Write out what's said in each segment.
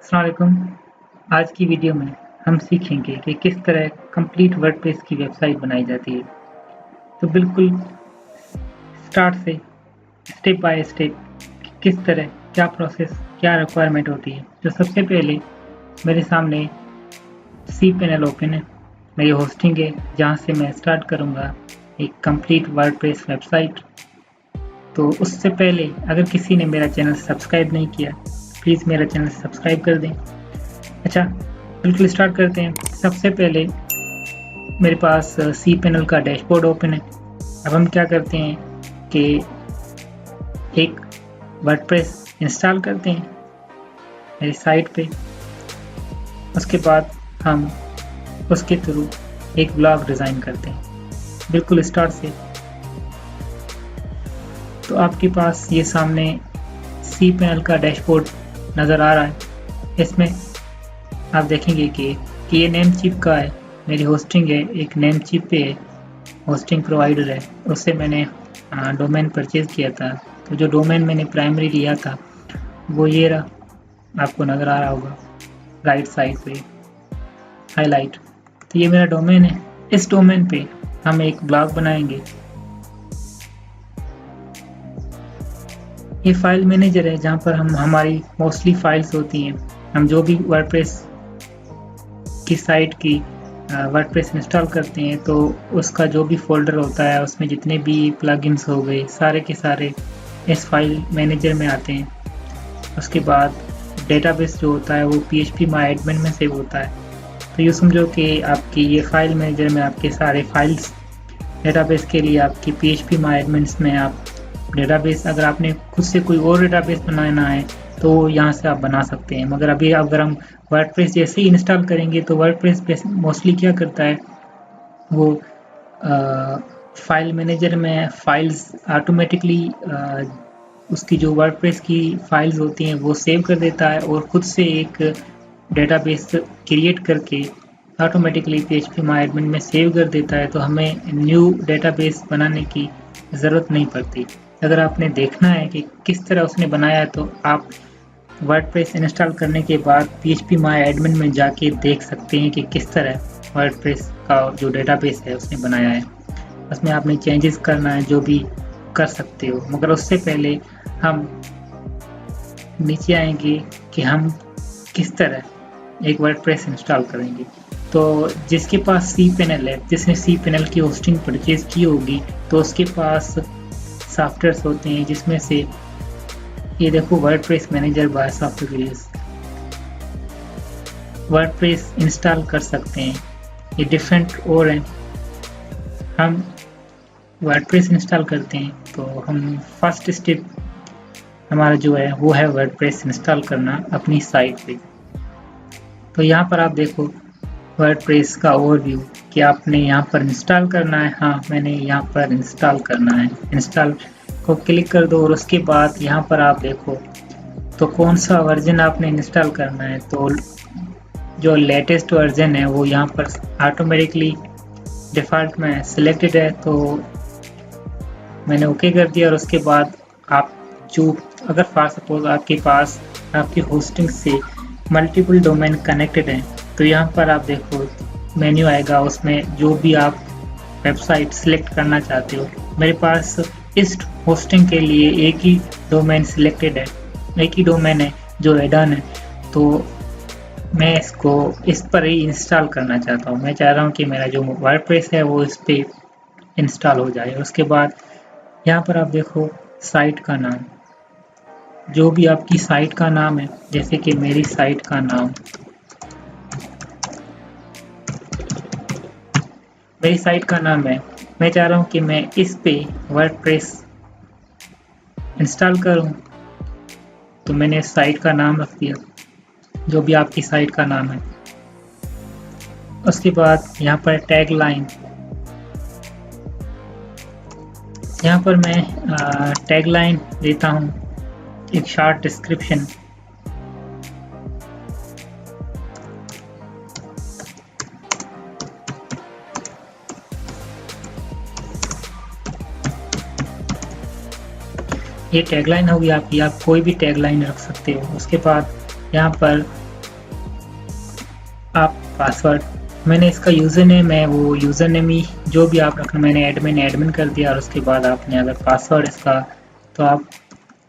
अस्सलाम वालेकुम। आज की वीडियो में हम सीखेंगे कि किस तरह कंप्लीट वर्डप्रेस की वेबसाइट बनाई जाती है। तो बिल्कुल स्टार्ट से स्टेप बाय स्टेप किस तरह क्या प्रोसेस क्या रिक्वायरमेंट होती है। तो सबसे पहले मेरे सामने सी पैनल ओपन है, मेरी होस्टिंग है जहाँ से मैं स्टार्ट करूँगा एक कंप्लीट वर्डप्रेस वेबसाइट। तो उससे पहले अगर किसी ने मेरा चैनल सब्सक्राइब नहीं किया प्लीज़ मेरा चैनल सब्सक्राइब कर दें। अच्छा, बिल्कुल स्टार्ट करते हैं। सबसे पहले मेरे पास सी पैनल का डैशबोर्ड ओपन है। अब हम क्या करते हैं कि एक वर्डप्रेस इंस्टॉल करते हैं मेरी साइट पे। उसके बाद हम उसके थ्रू एक ब्लॉग डिज़ाइन करते हैं बिल्कुल स्टार्ट से। तो आपके पास ये सामने सी पैनल का डैशबोर्ड नज़र आ रहा है। इसमें आप देखेंगे कि ये नेम चिप का है, मेरी होस्टिंग है, एक नेम चिप पे है, होस्टिंग प्रोवाइडर है, उससे मैंने डोमेन परचेज़ किया था। तो जो डोमेन मैंने प्राइमरी लिया था वो ये रहा, आपको नज़र आ रहा होगा राइट साइड पे हाईलाइट। तो ये मेरा डोमेन है। इस डोमेन पे हम एक ब्लॉग बनाएंगे। ये फाइल मैनेजर है जहाँ पर हम हमारी मोस्टली फाइल्स होती हैं। हम जो भी वर्डप्रेस की साइट की वर्डप्रेस इंस्टॉल करते हैं तो उसका जो भी फोल्डर होता है उसमें जितने भी प्लगइन्स हो गए सारे के सारे इस फाइल मैनेजर में आते हैं। उसके बाद डेटाबेस जो होता है वो phpMyAdmin में सेव होता है। तो ये समझो कि आपकी ये फाइल मैनेजर में आपके सारे फाइल्स डेटाबेस के लिए आपकी phpMyAdmin में आप डेटाबेस, अगर आपने खुद से कोई और डेटाबेस बनाना है तो यहाँ से आप बना सकते हैं। मगर अभी अगर हम वर्डप्रेस जैसे ही इंस्टॉल करेंगे तो वर्डप्रेस मोस्टली क्या करता है वो फाइल मैनेजर में फाइल्स ऑटोमेटिकली उसकी जो वर्डप्रेस की फाइल्स होती हैं वो सेव कर देता है और ख़ुद से एक डेटाबेस क्रिएट करके ऑटोमेटिकली phpMyAdmin में सेव कर देता है। तो हमें न्यू डेटाबेस बनाने की ज़रूरत नहीं पड़ती। अगर आपने देखना है कि किस तरह उसने बनाया है तो आप वर्डप्रेस इंस्टॉल करने के बाद phpMyAdmin में जाके देख सकते हैं कि किस तरह वर्डप्रेस का जो डेटाबेस है उसने बनाया है। उसमें आपने चेंजेस करना है जो भी कर सकते हो। मगर उससे पहले हम नीचे आएंगे कि हम किस तरह एक वर्डप्रेस इंस्टॉल करेंगे। तो जिसके पास सी पैनल है, जिसने सी पैनल की होस्टिंग परचेज की होगी तो उसके पास सॉफ्टवेयर्स होते हैं जिसमें से ये देखो WordPress manager by software, WordPress install कर सकते हैं। ये डिफरेंट और हैं। हम वर्डप्रेस इंस्टॉल करते हैं तो हम फर्स्ट स्टेप हमारा जो है वो है वर्डप्रेस इंस्टॉल करना अपनी साइट पे। तो यहाँ पर आप देखो वर्डप्रेस का ओवरव्यू कि आपने यहाँ पर इंस्टॉल करना है। हाँ, मैंने यहाँ पर इंस्टॉल करना है। इंस्टॉल को क्लिक कर दो और उसके बाद यहाँ पर आप देखो तो कौन सा वर्जन आपने इंस्टॉल करना है। तो जो लेटेस्ट वर्जन है वो यहाँ पर ऑटोमेटिकली डिफ़ॉल्ट में सिलेक्टेड है तो मैंने ओके कर दिया। और उसके बाद आप जो अगर फॉर सपोज आपके पास आपकी होस्टिंग से मल्टीपल डोमेन कनेक्टेड हैं तो यहाँ पर आप देखो मेन्यू आएगा, उसमें जो भी आप वेबसाइट सिलेक्ट करना चाहते हो। मेरे पास इस होस्टिंग के लिए एक ही डोमेन सिलेक्टेड है, एक ही डोमेन है जो एडन है। तो मैं इसको इस पर ही इंस्टॉल करना चाहता हूँ। मैं चाह रहा हूँ कि मेरा जो वर्डप्रेस है वो इस पर इंस्टॉल हो जाए। उसके बाद यहाँ पर आप देखो साइट का नाम, जो भी आपकी साइट का नाम है, जैसे कि मेरी साइट का नाम, मेरी साइट का नाम है, मैं चाह रहा हूँ कि मैं इस पे वर्डप्रेस इंस्टॉल करूँ। तो मैंने साइट का नाम रख दिया जो भी आपकी साइट का नाम है। उसके बाद यहाँ पर टैग लाइन, यहाँ पर मैं टैग लाइन देता हूँ एक शॉर्ट डिस्क्रिप्शन। ये टैगलाइन होगी आपकी, आप कोई भी टैगलाइन रख सकते हो। उसके बाद यहाँ पर आप पासवर्ड, मैंने इसका यूज़र नेम है, वो यूज़र नेम ही जो भी आप रखना, मैंने एडमिन कर दिया। और उसके बाद आपने अगर पासवर्ड इसका, तो आप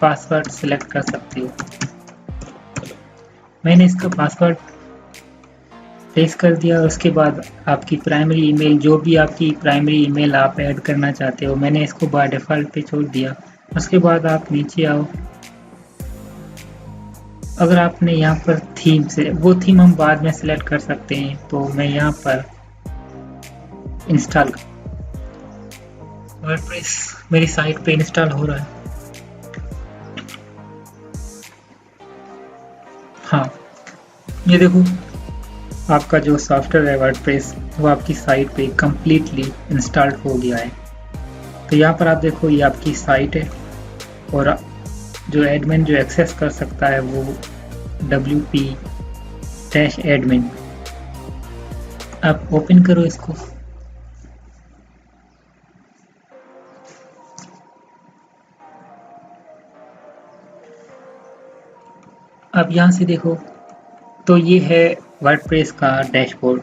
पासवर्ड सिलेक्ट कर सकते हो। मैंने इसका पासवर्ड पेस्ट कर दिया। और उसके बाद आपकी प्राइमरी ईमेल, जो भी आपकी प्राइमरी ईमेल आप ऐड करना चाहते हो, मैंने इसको बाय डिफ़ॉल्ट पे छोड़ दिया। उसके बाद आप नीचे आओ। अगर आपने यहाँ पर थीम से, वो थीम हम बाद में सिलेक्ट कर सकते हैं, तो मैं यहाँ पर इंस्टॉल, वर्डप्रेस मेरी साइट पे इंस्टॉल हो रहा है। हाँ, ये देखो आपका जो सॉफ्टवेयर है वर्डप्रेस, वो आपकी साइट पे कम्प्लीटली इंस्टॉल्ड हो गया है। तो यहाँ पर आप देखो, ये आपकी साइट है और जो एडमिन जो एक्सेस कर सकता है वो wp-admin। आप ओपन करो इसको। अब यहाँ से देखो, तो ये है वर्डप्रेस का डैशबोर्ड,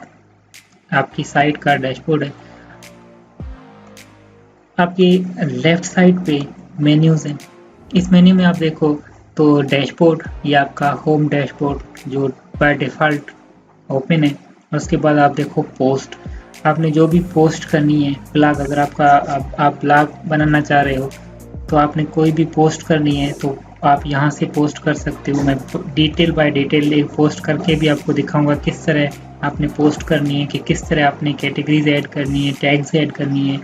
आपकी साइट का डैशबोर्ड है। आपकी लेफ्ट साइड पे मेन्यूज़ हैं। इस मेन्यू में आप देखो तो डैशबोर्ड, ये आपका होम डैशबोर्ड जो बाय डिफ़ॉल्ट ओपन है। और उसके बाद आप देखो पोस्ट, आपने जो भी पोस्ट करनी है, ब्लॉग, अगर आप ब्लॉग बनाना चाह रहे हो तो आपने कोई भी पोस्ट करनी है तो आप यहाँ से पोस्ट कर सकते हो। मैं डिटेल बाय डिटेल एक पोस्ट करके भी आपको दिखाऊंगा किस तरह आपने पोस्ट करनी है, कि किस तरह आपने कैटेगरीज ऐड करनी है, टैग्स ऐड करनी है।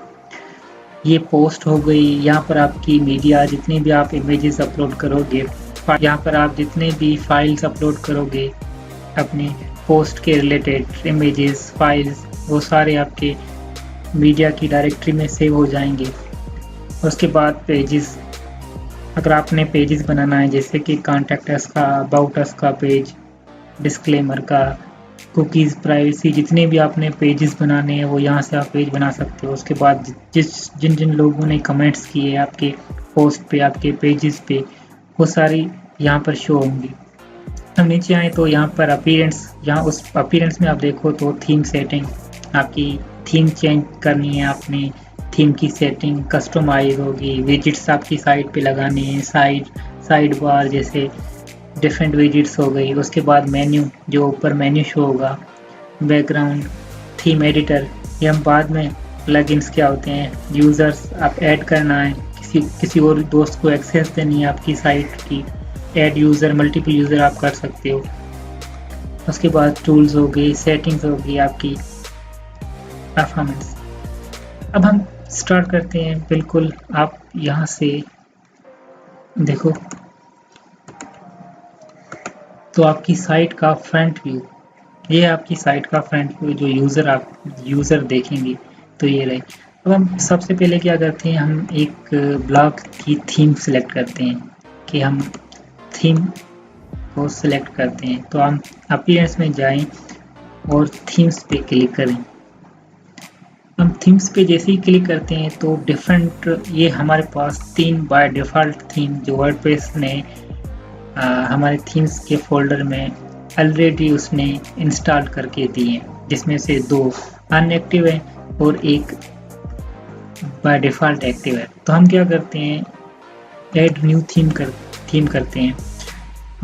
ये पोस्ट हो गई। यहाँ पर आपकी मीडिया, जितनी भी आप इमेजेस अपलोड करोगे, यहाँ पर आप जितने भी फाइल्स अपलोड करोगे अपने पोस्ट के रिलेटेड, इमेजेस, फाइल्स, वो सारे आपके मीडिया की डायरेक्टरी में सेव हो जाएंगे। उसके बाद पेजेस, अगर आपने पेजेस बनाना है, जैसे कि कॉन्टैक्ट अस का, अबाउट अस का पेज, डिस्क्लेमर का, कुकीज़, प्राइवेसी, जितने भी आपने पेजेस बनाने हैं वो यहाँ से आप पेज बना सकते हो। उसके बाद जिन जिन लोगों ने कमेंट्स किए आपके पोस्ट पे, आपके पेजेस पे, वो सारी यहाँ पर शो होंगी। हम नीचे आए तो यहाँ पर अपीयरेंस, यहाँ उस अपीयरेंस में आप देखो तो थीम सेटिंग, आपकी थीम चेंज करनी है, आपने थीम की सेटिंग कस्टमाइज होगी। विजिट्स आपकी साइट पे लगाने हैं, साइड बार जैसे डिफरेंट विजिट्स हो गई। उसके बाद मेन्यू, जो ऊपर मेन्यू शो होगा, बैकग्राउंड, थीम एडिटर, ये हम बाद में प्लगइन्स क्या होते हैं, यूज़र्स आप ऐड करना है, किसी और दोस्त को एक्सेस देनी है आपकी साइट की, ऐड यूज़र, मल्टीपल यूज़र आप कर सकते हो। उसके बाद टूल्स हो गई, सेटिंग्स हो गई, आपकी परफॉर्मेंस। अब हम स्टार्ट करते हैं। बिल्कुल आप यहाँ से देखो तो आपकी साइट का फ्रंट व्यू, ये आपकी साइट का फ्रंट व्यू, जो यूज़र देखेंगे तो ये रहे। अब हम सबसे पहले क्या करते हैं, हम एक ब्लॉग की थीम सेलेक्ट करते हैं, कि हम थीम को सिलेक्ट करते हैं। तो हम अपीयरेंस में जाएं और थीम्स पे क्लिक करें। हम थीम्स पे जैसे ही क्लिक करते हैं तो डिफरेंट, ये हमारे पास 3 बाय डिफ़ॉल्ट थीम जो वर्डप्रेस ने हमारे थीम्स के फोल्डर में ऑलरेडी उसने इंस्टॉल करके दी हैं, जिसमें से 2 अनएक्टिव है और एक बाय डिफ़ॉल्ट एक्टिव है। तो हम क्या करते हैं, ऐड न्यू थीम करते हैं।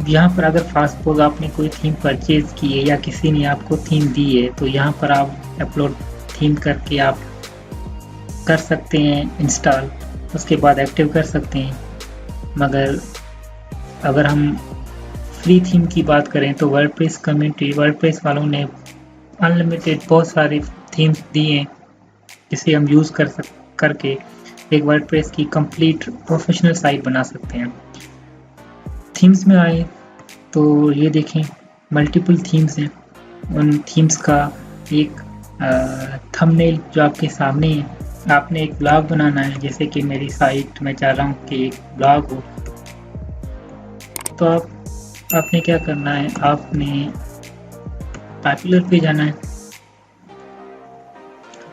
यहाँ पर अगर सपोज आपने कोई थीम परचेज की है या किसी ने आपको थीम दी है, तो यहाँ पर आप अपलोड थीम करके आप कर सकते हैं इंस्टॉल, उसके बाद एक्टिव कर सकते हैं। मगर अगर हम फ्री थीम की बात करें तो वर्डप्रेस कम्युनिटी, वर्डप्रेस वालों ने अनलिमिटेड बहुत सारे थीम्स दिए हैं, जिसे हम यूज़ करके एक वर्डप्रेस की कंप्लीट प्रोफेशनल साइट बना सकते हैं। थीम्स में आए तो ये देखें मल्टीपल थीम्स हैं। उन थीम्स का एक थंबनेल जो आपके सामने है, आपने एक ब्लॉग बनाना है, जैसे कि मेरी साइट में चाह रहा हूँ कि एक ब्लॉग हो, तो आपने क्या करना है, आपने पॉपुलर पे जाना है।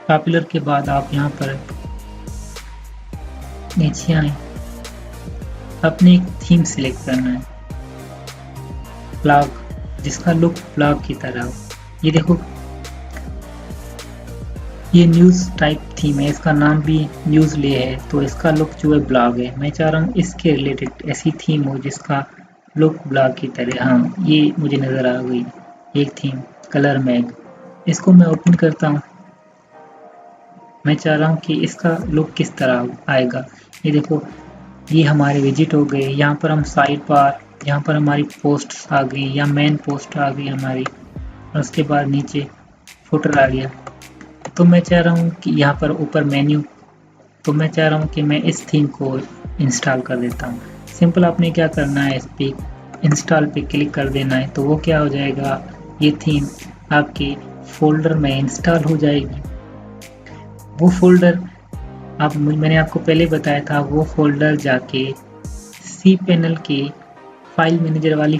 पॉपुलर के बाद आप यहाँ पर नीचे आए, अपने एक थीम सिलेक्ट करना है, ब्लॉग, जिसका लुक ब्लॉग की तरह हो। ये देखो, ये न्यूज़ टाइप थीम है, इसका नाम भी न्यूज़ ले है, तो इसका लुक जो है ब्लॉग है। मैं चाह रहा हूँ इसके रिलेटेड ऐसी थीम हो जिसका लुक ब्लॉग की तरह। हाँ, ये मुझे नज़र आ गई एक थीम, कलर मैग। इसको मैं ओपन करता हूँ। मैं चाह रहा हूँ कि इसका लुक किस तरह आएगा। ये देखो, ये हमारे विजिट हो गए। यहाँ पर हम साइड बार, यहाँ पर हमारी पोस्ट आ गई या मेन पोस्ट आ गई हमारी, और उसके बाद नीचे फुटर आ गया। तो मैं चाह रहा हूँ कि यहाँ पर ऊपर मेन्यू, तो मैं चाह रहा हूँ कि मैं इस थीम को इंस्टॉल कर देता हूँ। सिंपल आपने क्या करना है, इस पे इंस्टॉल पे क्लिक कर देना है, तो वो क्या हो जाएगा, ये थीम आपके फोल्डर में इंस्टॉल हो जाएगी। वो फोल्डर मैंने आपको पहले बताया था, वो फोल्डर जाके cpanel के फाइल मैनेजर वाली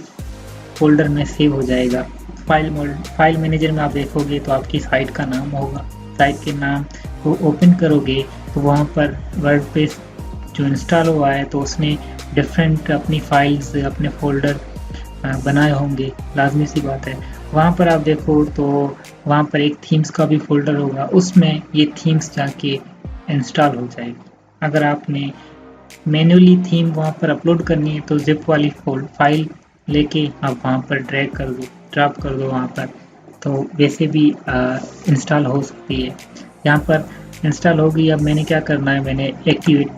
फोल्डर में सेव हो जाएगा। फाइल मैनेजर में आप देखोगे तो आपकी साइट का नाम होगा। साइट के नाम को ओपन करोगे तो वहाँ पर वर्डप्रेस जो इंस्टॉल हुआ है, तो उसने डिफरेंट अपनी फाइल्स, अपने फोल्डर बनाए होंगे, लाजमी सी बात है। वहाँ पर आप देखो तो वहाँ पर एक थीम्स का भी फोल्डर होगा, उसमें ये थीम्स जाके इंस्टॉल हो जाएगी। अगर आपने मैन्युअली थीम वहाँ पर अपलोड करनी है तो जिप वाली फाइल लेके आप वहाँ पर ड्रॉप कर दो वहाँ पर, तो वैसे भी इंस्टॉल हो सकती है। यहाँ पर इंस्टॉल हो गई। अब मैंने क्या करना है, मैंने एक्टिवेट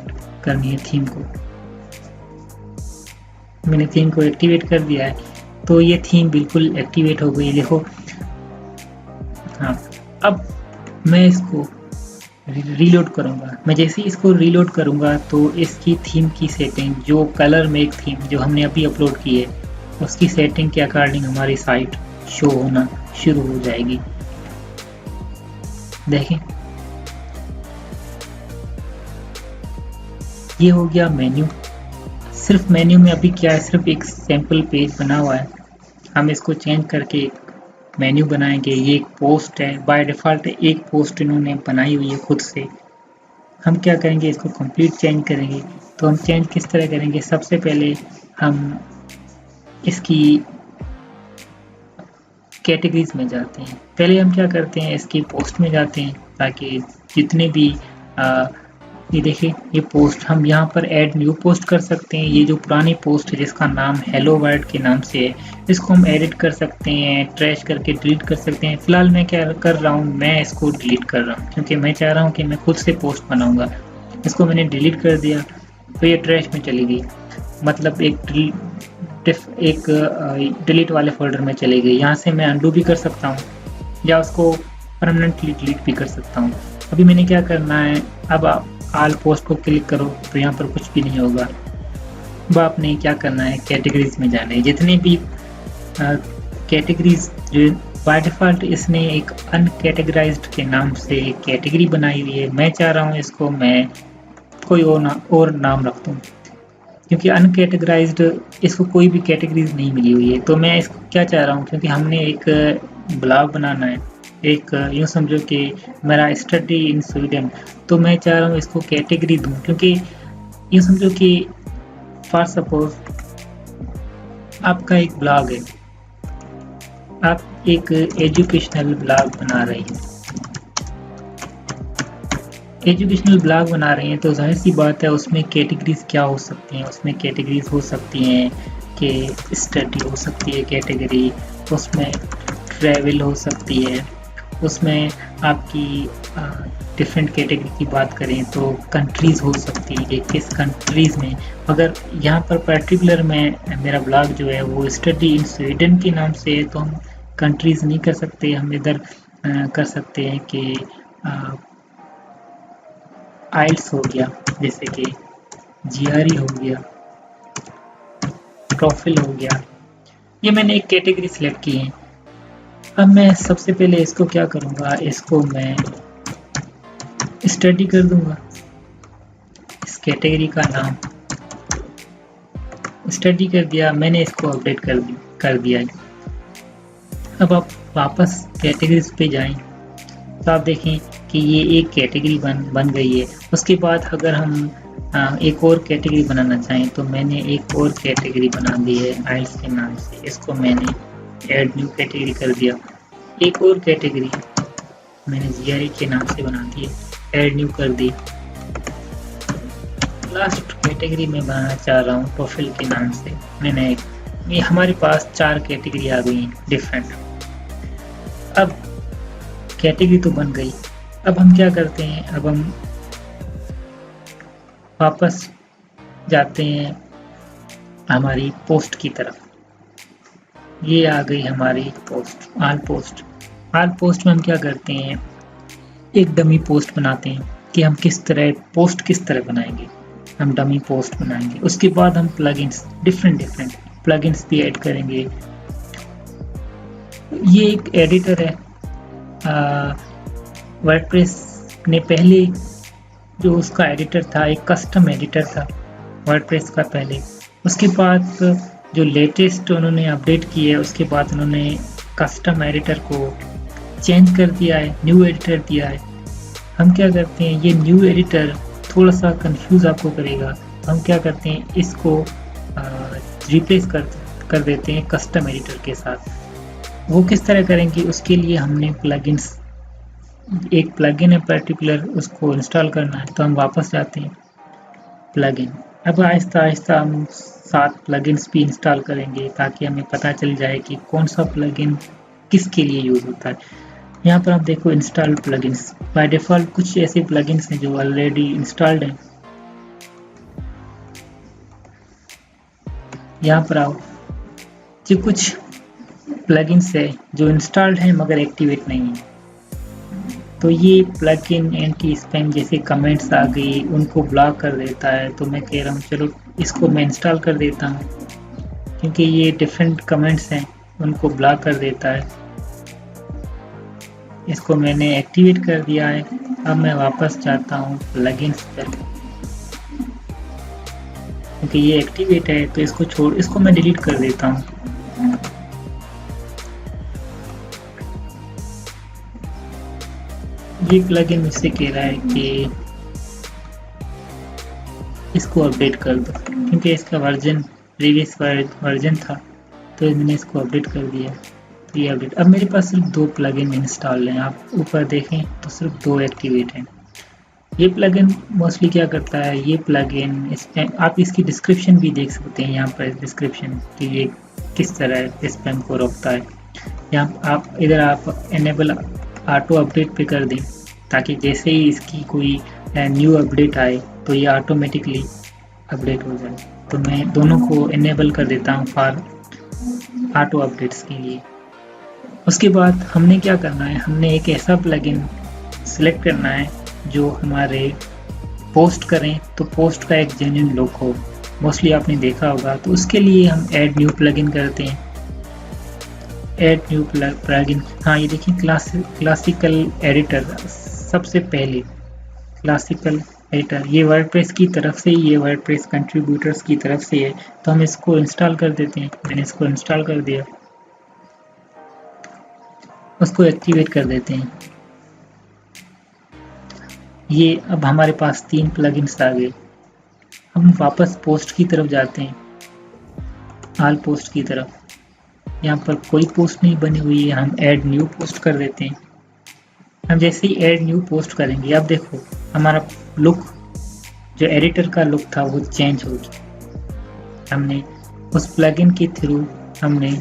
करनी है थीम को। मैंने थीम को एक्टिवेट कर दिया है, तो ये थीम बिल्कुल एक्टिवेट हो गई। देखो, हाँ, अब मैं इसको रीलोड करूँगा। मैं जैसे ही इसको रीलोड करूँगा तो इसकी थीम की सेटिंग, जो कलर मेक थीम जो हमने अभी अपलोड की है, उसकी सेटिंग के अकॉर्डिंग हमारी साइट शो होना शुरू हो जाएगी। देखें, ये हो गया मेन्यू। सिर्फ मेन्यू में अभी क्या है, सिर्फ एक सैम्पल पेज बना हुआ है। हम इसको चेंज करके एक मेन्यू बनाएंगे। ये एक पोस्ट है, बाय डिफ़ॉल्ट एक पोस्ट इन्होंने बनाई हुई है खुद से। हम क्या करेंगे, इसको कंप्लीट चेंज करेंगे। तो हम चेंज किस तरह करेंगे, सबसे पहले हम इसकी कैटेगरीज में जाते हैं। पहले हम क्या करते हैं, इसकी पोस्ट में जाते हैं, ताकि जितने भी ये देखिए, ये पोस्ट हम यहाँ पर ऐड न्यू पोस्ट कर सकते हैं। ये जो पुरानी पोस्ट है जिसका नाम हेलो वर्ल्ड के नाम से है, इसको हम एडिट कर सकते हैं, ट्रैश करके डिलीट कर सकते हैं। फिलहाल मैं क्या कर रहा हूँ, मैं इसको डिलीट कर रहा हूँ, क्योंकि मैं चाह रहा हूँ कि मैं खुद से पोस्ट बनाऊँगा। इसको मैंने डिलीट कर दिया तो ये ट्रैश में चली गई, मतलब एक डिलीट वाले फोल्डर में चली गई। यहाँ से मैं अंडू भी कर सकता हूँ या उसको परमानेंटली डिलीट भी कर सकता हूँ। अभी मैंने क्या करना है, अब आप ऑल पोस्ट को क्लिक करो तो यहाँ पर कुछ भी नहीं होगा। अब आपने क्या करना है, कैटेगरीज में जाना है। जितने भी कैटेगरीज जो बाय डिफ़ॉल्ट इसने एक अनकैटेगराइज्ड के नाम से एक कैटेगरी बनाई हुई है, मैं चाह रहा हूँ इसको मैं कोई और नाम रख दूँ, क्योंकि अनकैटेगराइज्ड इसको कोई भी कैटेगरीज नहीं मिली हुई है। तो मैं इसको क्या चाह रहा हूँ, क्योंकि हमने एक ब्लॉग बनाना है, एक यूँ समझो कि मेरा स्टडी इन स्वीडन, तो मैं चाह रहा हूँ इसको कैटेगरी दूँ, क्योंकि यूँ समझो कि फॉर सपोज आपका एक ब्लॉग है, आप एक एजुकेशनल ब्लॉग बना रहे हैं। एजुकेशनल ब्लॉग बना रहे हैं तो जाहिर सी बात है उसमें कैटेगरीज क्या हो सकती हैं, उसमें कैटेगरीज हो सकती हैं कि स्टडी हो सकती है कैटेगरी, उसमें ट्रैवल हो सकती है, उसमें आपकी डिफरेंट कैटेगरी की बात करें तो कंट्रीज़ हो सकती है कि किस कंट्रीज़ में। अगर यहाँ पर पर्टिकुलर में मेरा ब्लॉग जो है वो स्टडी इन स्वीडन के नाम से है, तो हम कंट्रीज़ नहीं कर सकते। हम इधर कर सकते हैं कि आइल्स हो गया, जैसे कि जीआरई हो गया, टॉफल हो गया। ये मैंने एक कैटेगरी सिलेक्ट की है। अब मैं सबसे पहले इसको क्या करूँगा, इसको मैं स्टडी कर दूंगा। इस कैटेगरी का नाम स्टडी कर दिया मैंने, इसको अपडेट कर दिया। अब आप वापस कैटेगरीज पे जाएं तो आप देखें कि ये एक कैटेगरी बन गई है। उसके बाद अगर हम एक और कैटेगरी बनाना चाहें तो मैंने एक और कैटेगरी बना दी है आइल्स के नाम से। इसको मैंने ऐड न्यू कैटेगरी कर दिया। एक और कैटेगरी मैंने GRE के नाम से बना दी है, ऐड न्यू कर दी। लास्ट कैटेगरी में बनाना चाह रहा हूँ प्रोफाइल के नाम से। मैंने ये हमारे पास 4 कैटेगरी आ गई हैं डिफरेंट। अब कैटेगरी तो बन गई, अब हम क्या करते हैं, अब हम वापस जाते हैं हमारी पोस्ट की तरफ। ये आ गई हमारी post, all post. All post में हम क्या करते हैं, एक डमी पोस्ट बनाते हैं कि हम किस तरह पोस्ट किस तरह बनाएंगे। हम डमी पोस्ट बनाएंगे, उसके बाद हम प्लगइन्स डिफरेंट प्लगइन्स भी ऐड करेंगे। ये एक एडिटर है, वर्डप्रेस ने पहले जो उसका एडिटर था एक कस्टम एडिटर था वर्डप्रेस का पहले। उसके बाद जो लेटेस्ट उन्होंने अपडेट की है, उसके बाद उन्होंने कस्टम एडिटर को चेंज कर दिया है, न्यू एडिटर दिया है। हम क्या करते हैं, ये न्यू एडिटर थोड़ा सा कंफ्यूज आपको करेगा, तो हम क्या करते हैं, इसको रिप्लेस कर देते हैं कस्टम एडिटर के साथ। वो किस तरह करेंगे, उसके लिए हमने प्लगइन्स, एक प्लगइन है पर्टिकुलर, उसको इंस्टॉल करना है। तो हम वापस जाते हैं प्लगइन। अब आहिस्ता आहिस्ता हम 7 प्लगइन्स भी इंस्टॉल करेंगे ताकि हमें पता चल जाए कि कौन सा प्लगइन किसके लिए यूज़ होता है। यहाँ पर आप देखो इंस्टॉल प्लगइन्स, बाय डिफ़ॉल्ट कुछ ऐसे प्लगइन्स हैं जो ऑलरेडी इंस्टॉल्ड हैं। यहाँ पर आओ, जो कुछ प्लगइन्स है जो इंस्टॉल्ड हैं मगर एक्टिवेट नहीं है, तो ये प्लगइन एंटी स्पैम जैसे कमेंट्स आ गई उनको ब्लॉक कर देता है। तो मैं कह रहा हूँ चलो इसको मैं इंस्टॉल कर देता हूँ, क्योंकि ये डिफरेंट कमेंट्स हैं उनको ब्लॉक कर देता है। इसको मैंने एक्टिवेट कर दिया है। अब मैं वापस जाता हूँ प्लगइन्स पर, क्योंकि ये एक्टिवेट है तो इसको मैं डिलीट कर देता हूँ। ये प्लगइन मुझसे कह रहा है कि इसको अपडेट कर दो, क्योंकि इसका वर्जन प्रीवियस वर्जन था तो मैंने इसको अपडेट कर दिया। तो ये अपडेट, अब मेरे पास सिर्फ 2 प्लगइन इंस्टॉल हैं। आप ऊपर देखें तो सिर्फ 2 एक्टिवेट हैं। ये प्लगइन मोस्टली क्या करता है, ये प्लगइन इसमें आप इसकी डिस्क्रिप्शन भी देख सकते हैं यहाँ पर डिस्क्रिप्शन कि ये किस तरह स्पैम को रोकता है। यहाँ आप इधर आप इनेबल ऑटो अपडेट पे कर दें ताकि जैसे ही इसकी कोई न्यू अपडेट आए तो ये ऑटोमेटिकली अपडेट हो जाए। तो मैं दोनों को इनेबल कर देता हूँ फॉर ऑटो अपडेट्स के लिए। उसके बाद हमने क्या करना है, हमने एक ऐसा प्लगइन सिलेक्ट करना है जो हमारे पोस्ट करें तो पोस्ट का एक जेन्युइन लुक हो। मोस्टली आपने देखा होगा, तो उसके लिए हम ऐड न्यू प्लगइन करते हैं। ऐड न्यू प्लगइन, हाँ ये देखिए क्लासिकल एडिटर, सबसे पहले क्लासिकल एडिटर, ये वर्डप्रेस की तरफ से, ये वर्डप्रेस कंट्रीब्यूटर्स की तरफ से है, तो हम इसको इंस्टॉल कर देते हैं। मैंने इसको इंस्टॉल कर दिया, उसको एक्टिवेट कर देते हैं। ये अब हमारे पास 3 प्लगइन्स आ गए। हम वापस पोस्ट की तरफ जाते हैं, ऑल पोस्ट की तरफ। यहाँ पर कोई पोस्ट नहीं बनी हुई है, हम ऐड न्यू पोस्ट कर देते हैं। हम जैसे ही ऐड न्यू पोस्ट करेंगे, अब देखो हमारा लुक, जो एडिटर का लुक था वो चेंज हो गया। हमने उस प्लगइन के थ्रू हमने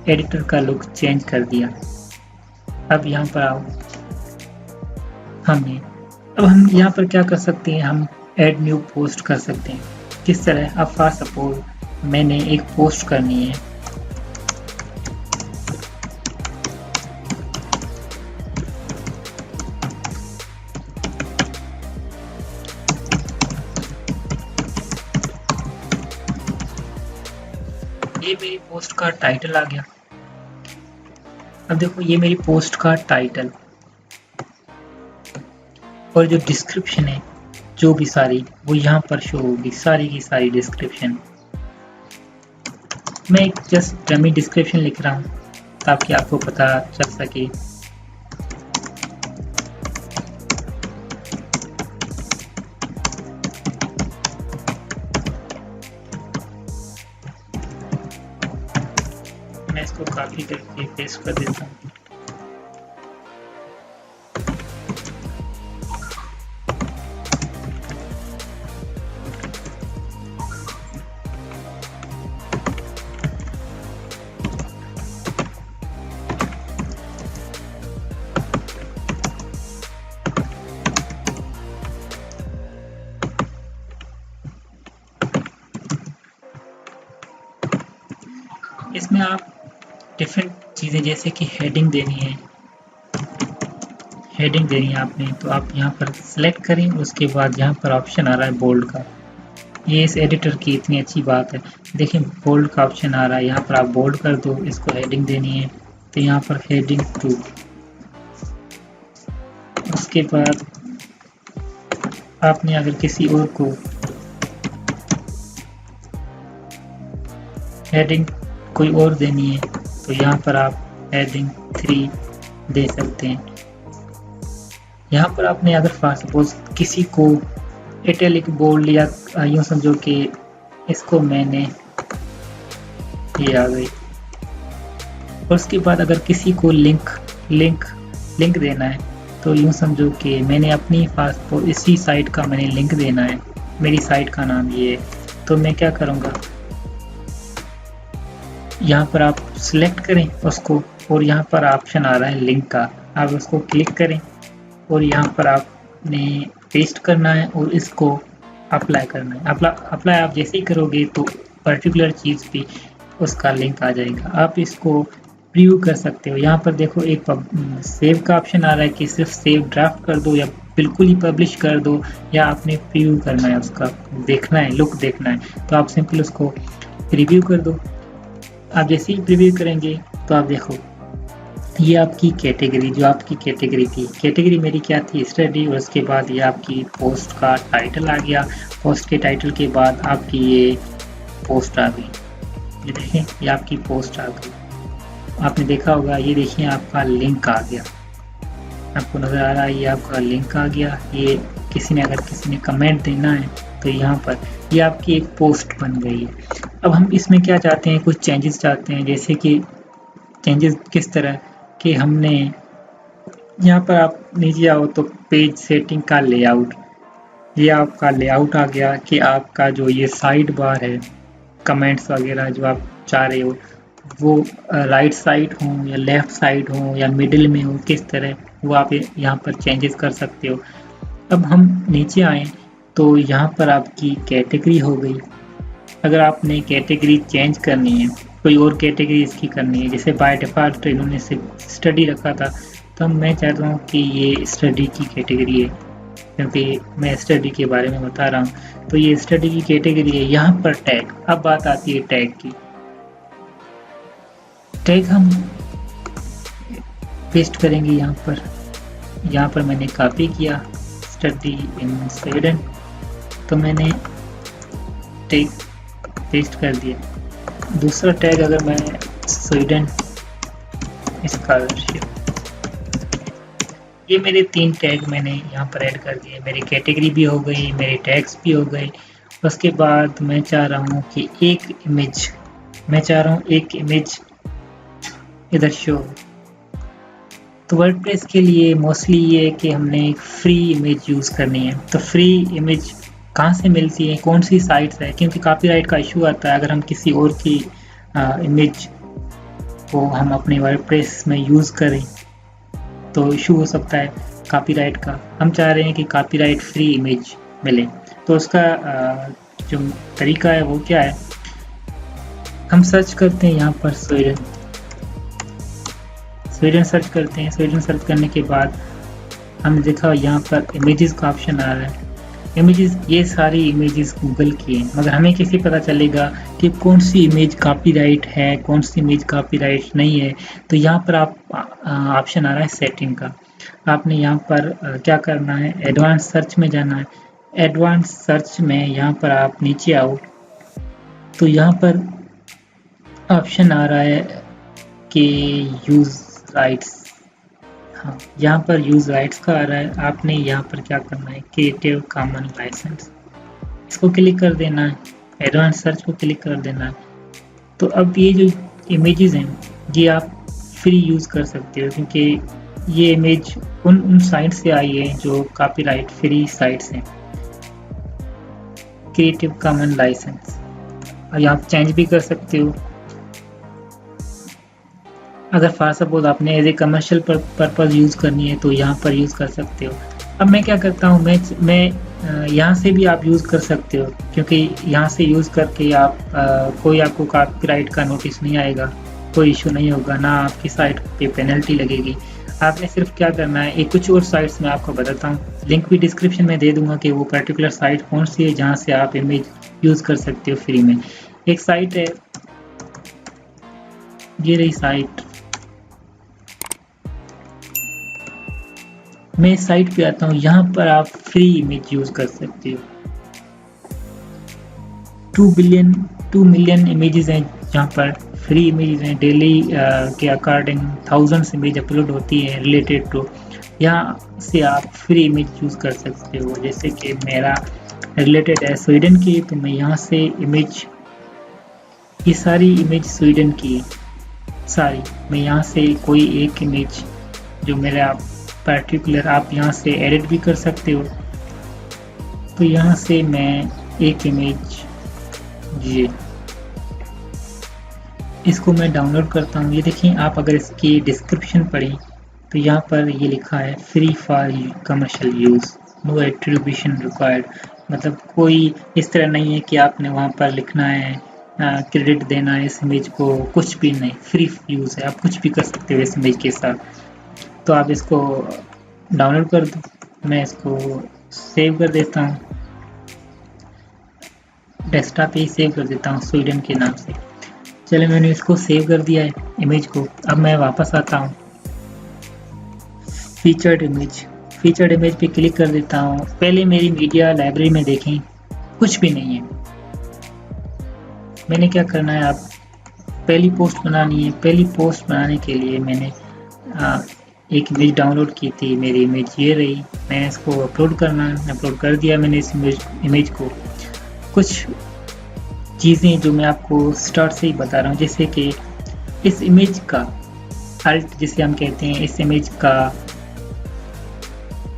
एडिटर का लुक चेंज कर दिया। अब यहाँ पर आओ, अब हम यहाँ पर क्या कर सकते हैं, हम ऐड न्यू पोस्ट कर सकते हैं। किस तरह, अब फॉर सपोज मैंने एक पोस्ट करनी है, ये मेरी पोस्ट का टाइटल आ गया। अब देखो ये मेरी पोस्ट का टाइटल और जो डिस्क्रिप्शन है जो भी सारी, वो यहाँ पर शो होगी, सारी की सारी डिस्क्रिप्शन। मैं एक जस्ट डमी डिस्क्रिप्शन लिख रहा हूँ ताकि आपको पता चल सके। मैं इसको कॉपी करके पेस्ट कर देता हूँ। डिफरेंट चीज़ें जैसे कि हेडिंग देनी है, हेडिंग देनी है आपने, तो आप यहाँ पर सिलेक्ट करें। उसके बाद यहाँ पर ऑप्शन आ रहा है बोल्ड का, ये इस एडिटर की इतनी अच्छी बात है। देखिए बोल्ड का ऑप्शन आ रहा है, यहाँ पर आप बोल्ड कर दो। इसको हेडिंग देनी है तो यहाँ पर हेडिंग 2। उसके बाद आपने अगर किसी और को हेडिंग कोई और देनी है तो यहाँ पर आप हेडिंग 3 दे सकते हैं। यहाँ पर आपने अगर फॉर सपोज किसी को इटैलिक बोल्ड या यूँ समझो कि इसको मैंने ये आ गई। और उसके बाद अगर किसी को लिंक देना है तो यूँ समझो कि मैंने अपनी पासपोर्ट इसी साइट का मैंने लिंक देना है, मेरी साइट का नाम ये है। तो मैं क्या करूँगा, यहाँ पर आप सिलेक्ट करें उसको और यहाँ पर ऑप्शन आ रहा है लिंक का, आप उसको क्लिक करें और यहाँ पर आपने पेस्ट करना है और इसको अप्लाई करना है। अप्लाई आप जैसे ही करोगे तो पर्टिकुलर चीज़ पे उसका लिंक आ जाएगा। आप इसको प्रीव्यू कर सकते हो। यहाँ पर देखो एक सेव का ऑप्शन आ रहा है कि सिर्फ सेव ड्राफ्ट कर दो या बिल्कुल ही पब्लिश कर दो, या आपने प्रीव्यू करना है, उसका देखना है, लुक देखना है। तो आप सिंपल उसको प्रीव्यू कर दो। आप जैसे ही प्रीव्यू करेंगे तो आप देखो ये आपकी कैटेगरी, जो आपकी कैटेगरी थी, कैटेगरी मेरी क्या थी, स्टडी। और उसके बाद ये आपकी पोस्ट का टाइटल आ गया। पोस्ट के टाइटल के बाद आपकी ये पोस्ट आ गई। ये देखें ये आपकी पोस्ट आ गई। आपने देखा होगा, ये देखिए आपका लिंक आ गया, आपको नज़र आ रहा है ये आपका लिंक आ गया। ये अगर किसी ने कमेंट देना है तो यहाँ पर ये आपकी एक पोस्ट बन गई है। अब हम इसमें क्या चाहते हैं, कुछ चेंजेस चाहते हैं। जैसे कि चेंजेस किस तरह कि हमने यहाँ पर आप नीचे आओ तो पेज सेटिंग का लेआउट, ये आपका लेआउट आ गया कि आपका जो ये साइड बार है, कमेंट्स वगैरह जो आप चाह रहे हो वो राइट साइड हो या लेफ़्ट साइड हो या मिडिल में हो, किस तरह वो आप यहाँ पर चेंजेस कर सकते हो। अब हम नीचे आए तो यहाँ पर आपकी कैटेगरी हो गई। अगर आपने कैटेगरी चेंज करनी है, कोई और कैटेगरी इसकी करनी है, जैसे बाय डिफ़ॉल्ट इन्होंने स्टडी रखा था, तो मैं चाहता हूँ कि ये स्टडी की कैटेगरी है, क्योंकि मैं स्टडी के बारे में बता रहा हूँ। तो ये स्टडी की कैटेगरी है। यहाँ पर टैग, अब बात आती है टैग की। टैग हम पेस्ट करेंगे यहाँ पर मैंने कॉपी किया स्टडी इन स्वीडन, तो मैंने टैग पेस्ट कर दिया। दूसरा टैग अगर मैं स्वीडन स्कॉलरशिप, ये मेरे 3 टैग मैंने यहाँ पर ऐड कर दिए। मेरी कैटेगरी भी हो गई, मेरे टैग्स भी हो गए। उसके बाद मैं चाह रहा हूँ कि एक इमेज इधर शो। तो वर्डप्रेस के लिए मोस्टली ये है कि हमने एक फ्री इमेज यूज़ करनी है। तो फ्री इमेज कहाँ से मिलती है, कौन सी साइट्स है, क्योंकि कॉपीराइट का इशू आता है अगर हम किसी और की इमेज को हम अपने वर्डप्रेस में यूज़ करें तो इशू हो सकता है कॉपीराइट का। हम चाह रहे हैं कि कॉपीराइट फ्री इमेज मिले। तो उसका जो तरीका है वो क्या है, हम सर्च करते हैं यहाँ पर स्वीडन सर्च करते हैं। स्वीडन सर्च करने के बाद हमने देखा यहाँ पर इमेजेस का ऑप्शन आ रहा है। इमेजेस, ये सारी इमेजेस गूगल की हैं, मगर हमें कैसे पता चलेगा कि कौन सी इमेज कॉपीराइट है, कौन सी इमेज कॉपीराइट नहीं है। तो यहाँ पर आप ऑप्शन आ रहा है सेटिंग का। आपने यहाँ पर क्या करना है, एडवांस सर्च में जाना है। एडवांस सर्च में यहाँ पर आप नीचे आओ तो यहाँ पर ऑप्शन आ रहा है कि यूज़ राइट्स। हाँ, यहाँ पर यूज़ राइट्स का आ रहा है। आपने यहाँ पर क्या करना है, क्रिएटिव कॉमन लाइसेंस, इसको क्लिक कर देना है, एडवांस सर्च को क्लिक कर देना है। तो अब ये जो इमेजेस हैं ये आप फ्री यूज़ कर सकते हो, क्योंकि ये इमेज उन साइट से आई है जो कॉपीराइट फ्री साइट्स हैं। क्रिएटिव कॉमन लाइसेंस, और आप चेंज भी कर सकते हो अगर फॉर सपोज आपने as a commercial purpose use करनी है तो यहाँ पर यूज़ कर सकते हो। अब मैं क्या करता हूँ, मैं यहाँ से भी आप यूज़ कर सकते हो, क्योंकि यहाँ से यूज़ करके आप कोई आपको कॉपीराइट का नोटिस नहीं आएगा। कोई इशू नहीं होगा, ना आपकी साइट पे पेनल्टी लगेगी। आपने सिर्फ क्या करना है, एक कुछ और साइट्स मैं आपको बताता हूँ, लिंक भी डिस्क्रिप्शन में दे दूंगा कि वो पर्टिकुलर साइट कौन सी है जहाँ से आप इमेज यूज़ कर सकते हो फ्री में। एक साइट है, ये रही साइट। मैं इस साइट पे आता हूँ, यहाँ पर आप फ्री इमेज यूज़ कर सकते हो। 2 मिलियन इमेजेस हैं जहाँ पर फ्री इमेजेस हैं। डेली के अकॉर्डिंग थाउजेंड्स इमेज अपलोड होती है रिलेटेड टू। यहाँ से आप फ्री इमेज चूज़ कर सकते हो। जैसे कि मेरा रिलेटेड है स्वीडन की, तो मैं यहाँ से इमेज, ये सारी इमेज स्वीडन की सारी, मैं यहाँ से कोई एक इमेज जो मेरा पर्टिकुलर, आप यहाँ से एडिट भी कर सकते हो। तो यहाँ से मैं एक इमेज, ये इसको मैं डाउनलोड करता हूँ। ये देखिए, आप अगर इसकी डिस्क्रिप्शन पढ़ें तो यहाँ पर ये लिखा है free for commercial use, no attribution required. मतलब कोई इस तरह नहीं है कि आपने वहाँ पर लिखना है, क्रेडिट देना है इस इमेज को, कुछ भी नहीं, फ्री यूज़ है, आप कुछ भी कर सकते हो इस इमेज के साथ। तो आप इसको डाउनलोड कर दो, मैं इसको सेव कर देता हूँ, डेस्कटॉप पे ही सेव कर देता हूँ स्वीडन के नाम से। चले, मैंने इसको सेव कर दिया है इमेज को। अब मैं वापस आता हूँ, फीचर्ड इमेज पे क्लिक कर देता हूँ। पहले मेरी मीडिया लाइब्रेरी में देखें, कुछ भी नहीं है। मैंने क्या करना है, आप पहली पोस्ट बनानी है। पहली पोस्ट बनाने के लिए मैंने एक इमेज डाउनलोड की थी, मेरी इमेज ये रही। मैं इसको अपलोड करना है, अपलोड कर दिया मैंने इस इमेज को। कुछ चीज़ें जो मैं आपको स्टार्ट से ही बता रहा हूँ, जैसे कि इस इमेज का अल्ट जिसे हम कहते हैं, इस इमेज का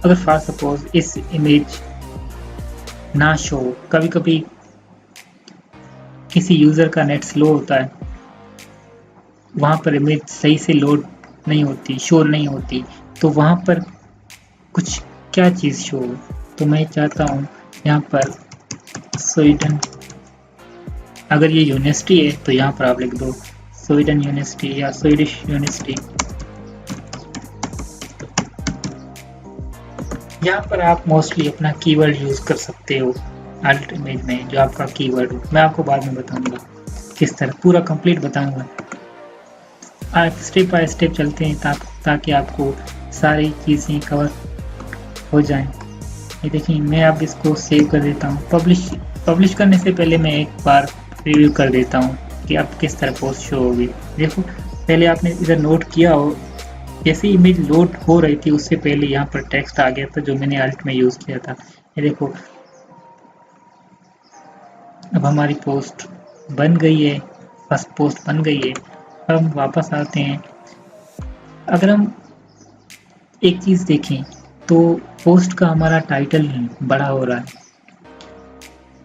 अगर फॉर सपोज इस इमेज ना शो, कभी कभी किसी यूज़र का नेट स्लो होता है, वहाँ पर इमेज सही से लोड नहीं होती, शो नहीं होती, तो वहाँ पर कुछ क्या चीज़ शो हो। तो मैं चाहता हूँ यहाँ पर स्वीडन, अगर ये यूनिवर्सिटी है तो यहाँ पर आप लिख दो स्वीडन यूनिवर्सिटी या स्वीडिश यूनिवर्सिटी। यहाँ पर आप मोस्टली अपना कीवर्ड यूज़ कर सकते हो अल्ट इमेज में, जो आपका कीवर्ड हो। मैं आपको बाद में बताऊंगा किस तरह, पूरा कंप्लीट बताऊंगा। आप स्टेप बाय स्टेप चलते हैं ताकि आपको सारी चीज़ें कवर हो जाएं। ये देखिए, मैं अब इसको सेव कर देता हूँ। पब्लिश करने से पहले मैं एक बार रिव्यू कर देता हूँ कि अब किस तरह पोस्ट शो होगी। देखो, पहले आपने इधर नोट किया हो, जैसे इमेज लोड हो रही थी उससे पहले यहाँ पर टेक्स्ट आ गया था जो मैंने अल्ट में यूज़ किया था। ये देखो, अब हमारी पोस्ट बन गई है, फर्स्ट पोस्ट बन गई है। अब हम वापस आते हैं। अगर हम एक चीज़ देखें तो पोस्ट का हमारा टाइटल बड़ा हो रहा है।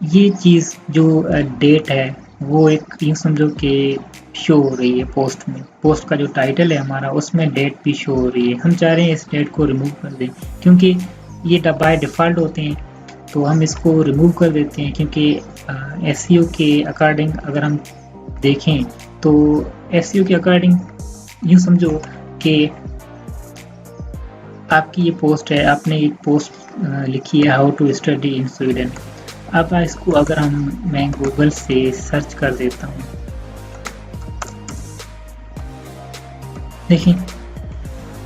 ये चीज़ जो डेट है वो एक यूँ समझो कि शो हो रही है पोस्ट में। पोस्ट का जो टाइटल है हमारा, उसमें डेट भी शो हो रही है। हम चाह रहे हैं इस डेट को रिमूव कर दें, क्योंकि ये बाय डिफ़ॉल्ट होते हैं, तो हम इसको रिमूव कर देते हैं। क्योंकि एसईओ के अकॉर्डिंग अगर हम देखें तो एसईओ के अकॉर्डिंग यूँ समझो कि आपकी ये पोस्ट है, आपने एक पोस्ट लिखी है how to study in Sweden. अब इसको अगर मैं गूगल से सर्च कर देता हूँ, देखिए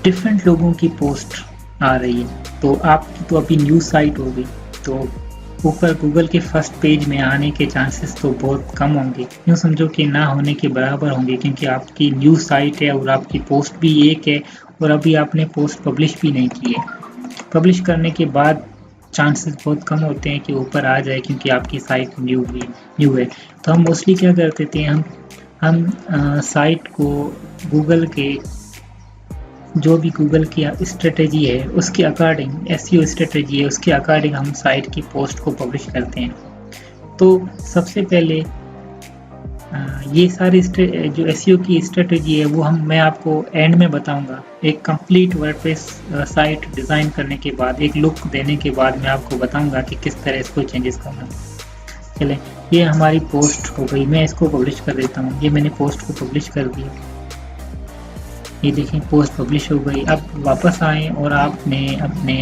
डिफरेंट लोगों की पोस्ट आ रही है। तो आपकी तो अभी न्यू साइट होगी, तो ऊपर गूगल के फर्स्ट पेज में आने के चांसेस तो बहुत कम होंगे, यूँ समझो कि ना होने के बराबर होंगे, क्योंकि आपकी न्यू साइट है और आपकी पोस्ट भी एक है और अभी आपने पोस्ट पब्लिश भी नहीं की है। पब्लिश करने के बाद चांसेस बहुत कम होते हैं कि ऊपर आ जाए, क्योंकि आपकी साइट न्यू है। तो हम मोस्टली क्या कर देते हैं, हम साइट को गूगल के, जो भी गूगल की स्ट्रेटेजी है उसके अकॉर्डिंग, एसईओ स्ट्रेटेजी है उसके अकॉर्डिंग हम साइट की पोस्ट को पब्लिश करते हैं। तो सबसे पहले ये सारी जो एसईओ की स्ट्रेटेजी है वो मैं आपको एंड में बताऊंगा। एक कंप्लीट वर्डप्रेस साइट डिज़ाइन करने के बाद, एक लुक देने के बाद मैं आपको बताऊंगा कि किस तरह इसको चेंजेस करना। चलें, ये हमारी पोस्ट हो गई, मैं इसको पब्लिश कर देता हूँ। ये मैंने पोस्ट को पब्लिश कर दिया। ये देखें पोस्ट पब्लिश हो गई। अब वापस आएँ और आपने अपने